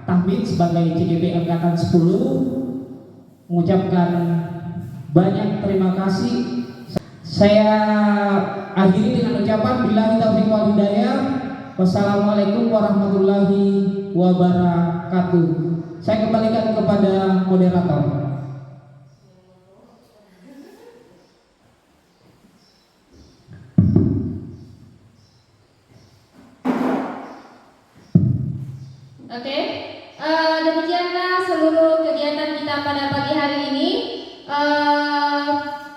Tahmid sebagai CGP Angkatan 10 mengucapkan banyak terima kasih. Saya akhiri dengan ucapan billahi taufiq wal hidayah. Wassalamualaikum warahmatullahi wabarakatuh. Saya kembalikan kepada moderator. Oke, demikianlah seluruh kegiatan kita pada pagi hari ini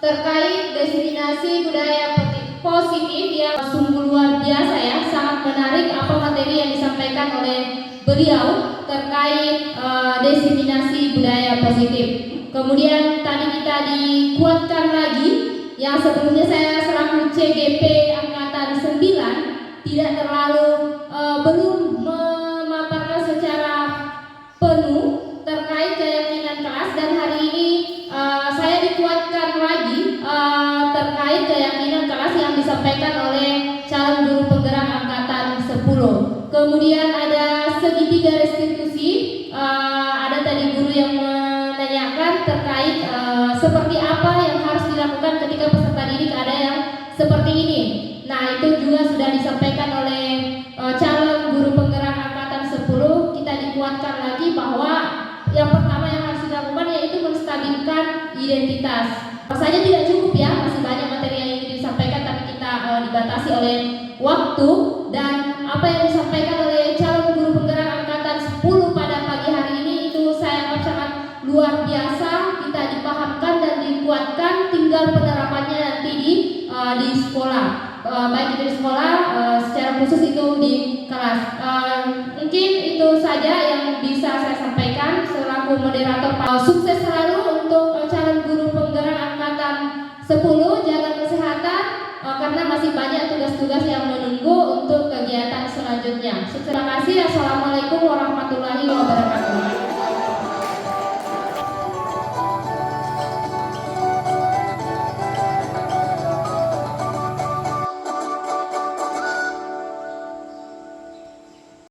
terkait diseminasi budaya positif yang sungguh luar biasa ya, sangat menarik apa materi yang disampaikan oleh beliau terkait diseminasi budaya positif. Kemudian tadi kita dikuatkan lagi yang sebelumnya saya selaku CGP Angkatan 9 tidak terlalu belum memaparkan secara penuh terkait keyakinan kelas, dan hari ini saya dikuatkan lagi terkait keyakinan kelas yang disampaikan oleh calon guru penggerak Angkatan 10. Kemudian ada segitiga restitusi, ada tadi guru yang menanyakan terkait seperti apa yang harus dilakukan ketika peserta didik ada yang seperti ini. Nah, itu juga sudah disampaikan oleh calon guru penggerak Angkatan 10. Kita dikuatkan lagi bahwa yang pertama yang harus dilakukan yaitu menstabilkan identitas. Rasanya tidak cukup ya, masih banyak materi yang ingin disampaikan, tapi kita dibatasi oleh waktu. Dan apa yang disampaikan oleh calon guru penggerak Angkatan 10 pada pagi hari ini itu saya anggap sangat luar biasa, kita dipahamkan dan dikuatkan, tinggal penerapannya nanti di sekolah, baik itu di sekolah secara khusus itu di kelas. Mungkin itu saja yang bisa saya sampaikan selaku moderator. Sukses selalu untuk calon guru penggerak Angkatan 10, jaga kesehatan karena masih banyak tugas-tugas yang menunggu untuk kegiatan selanjutnya. Terima kasih. Assalamualaikum warahmatullahi wabarakatuh.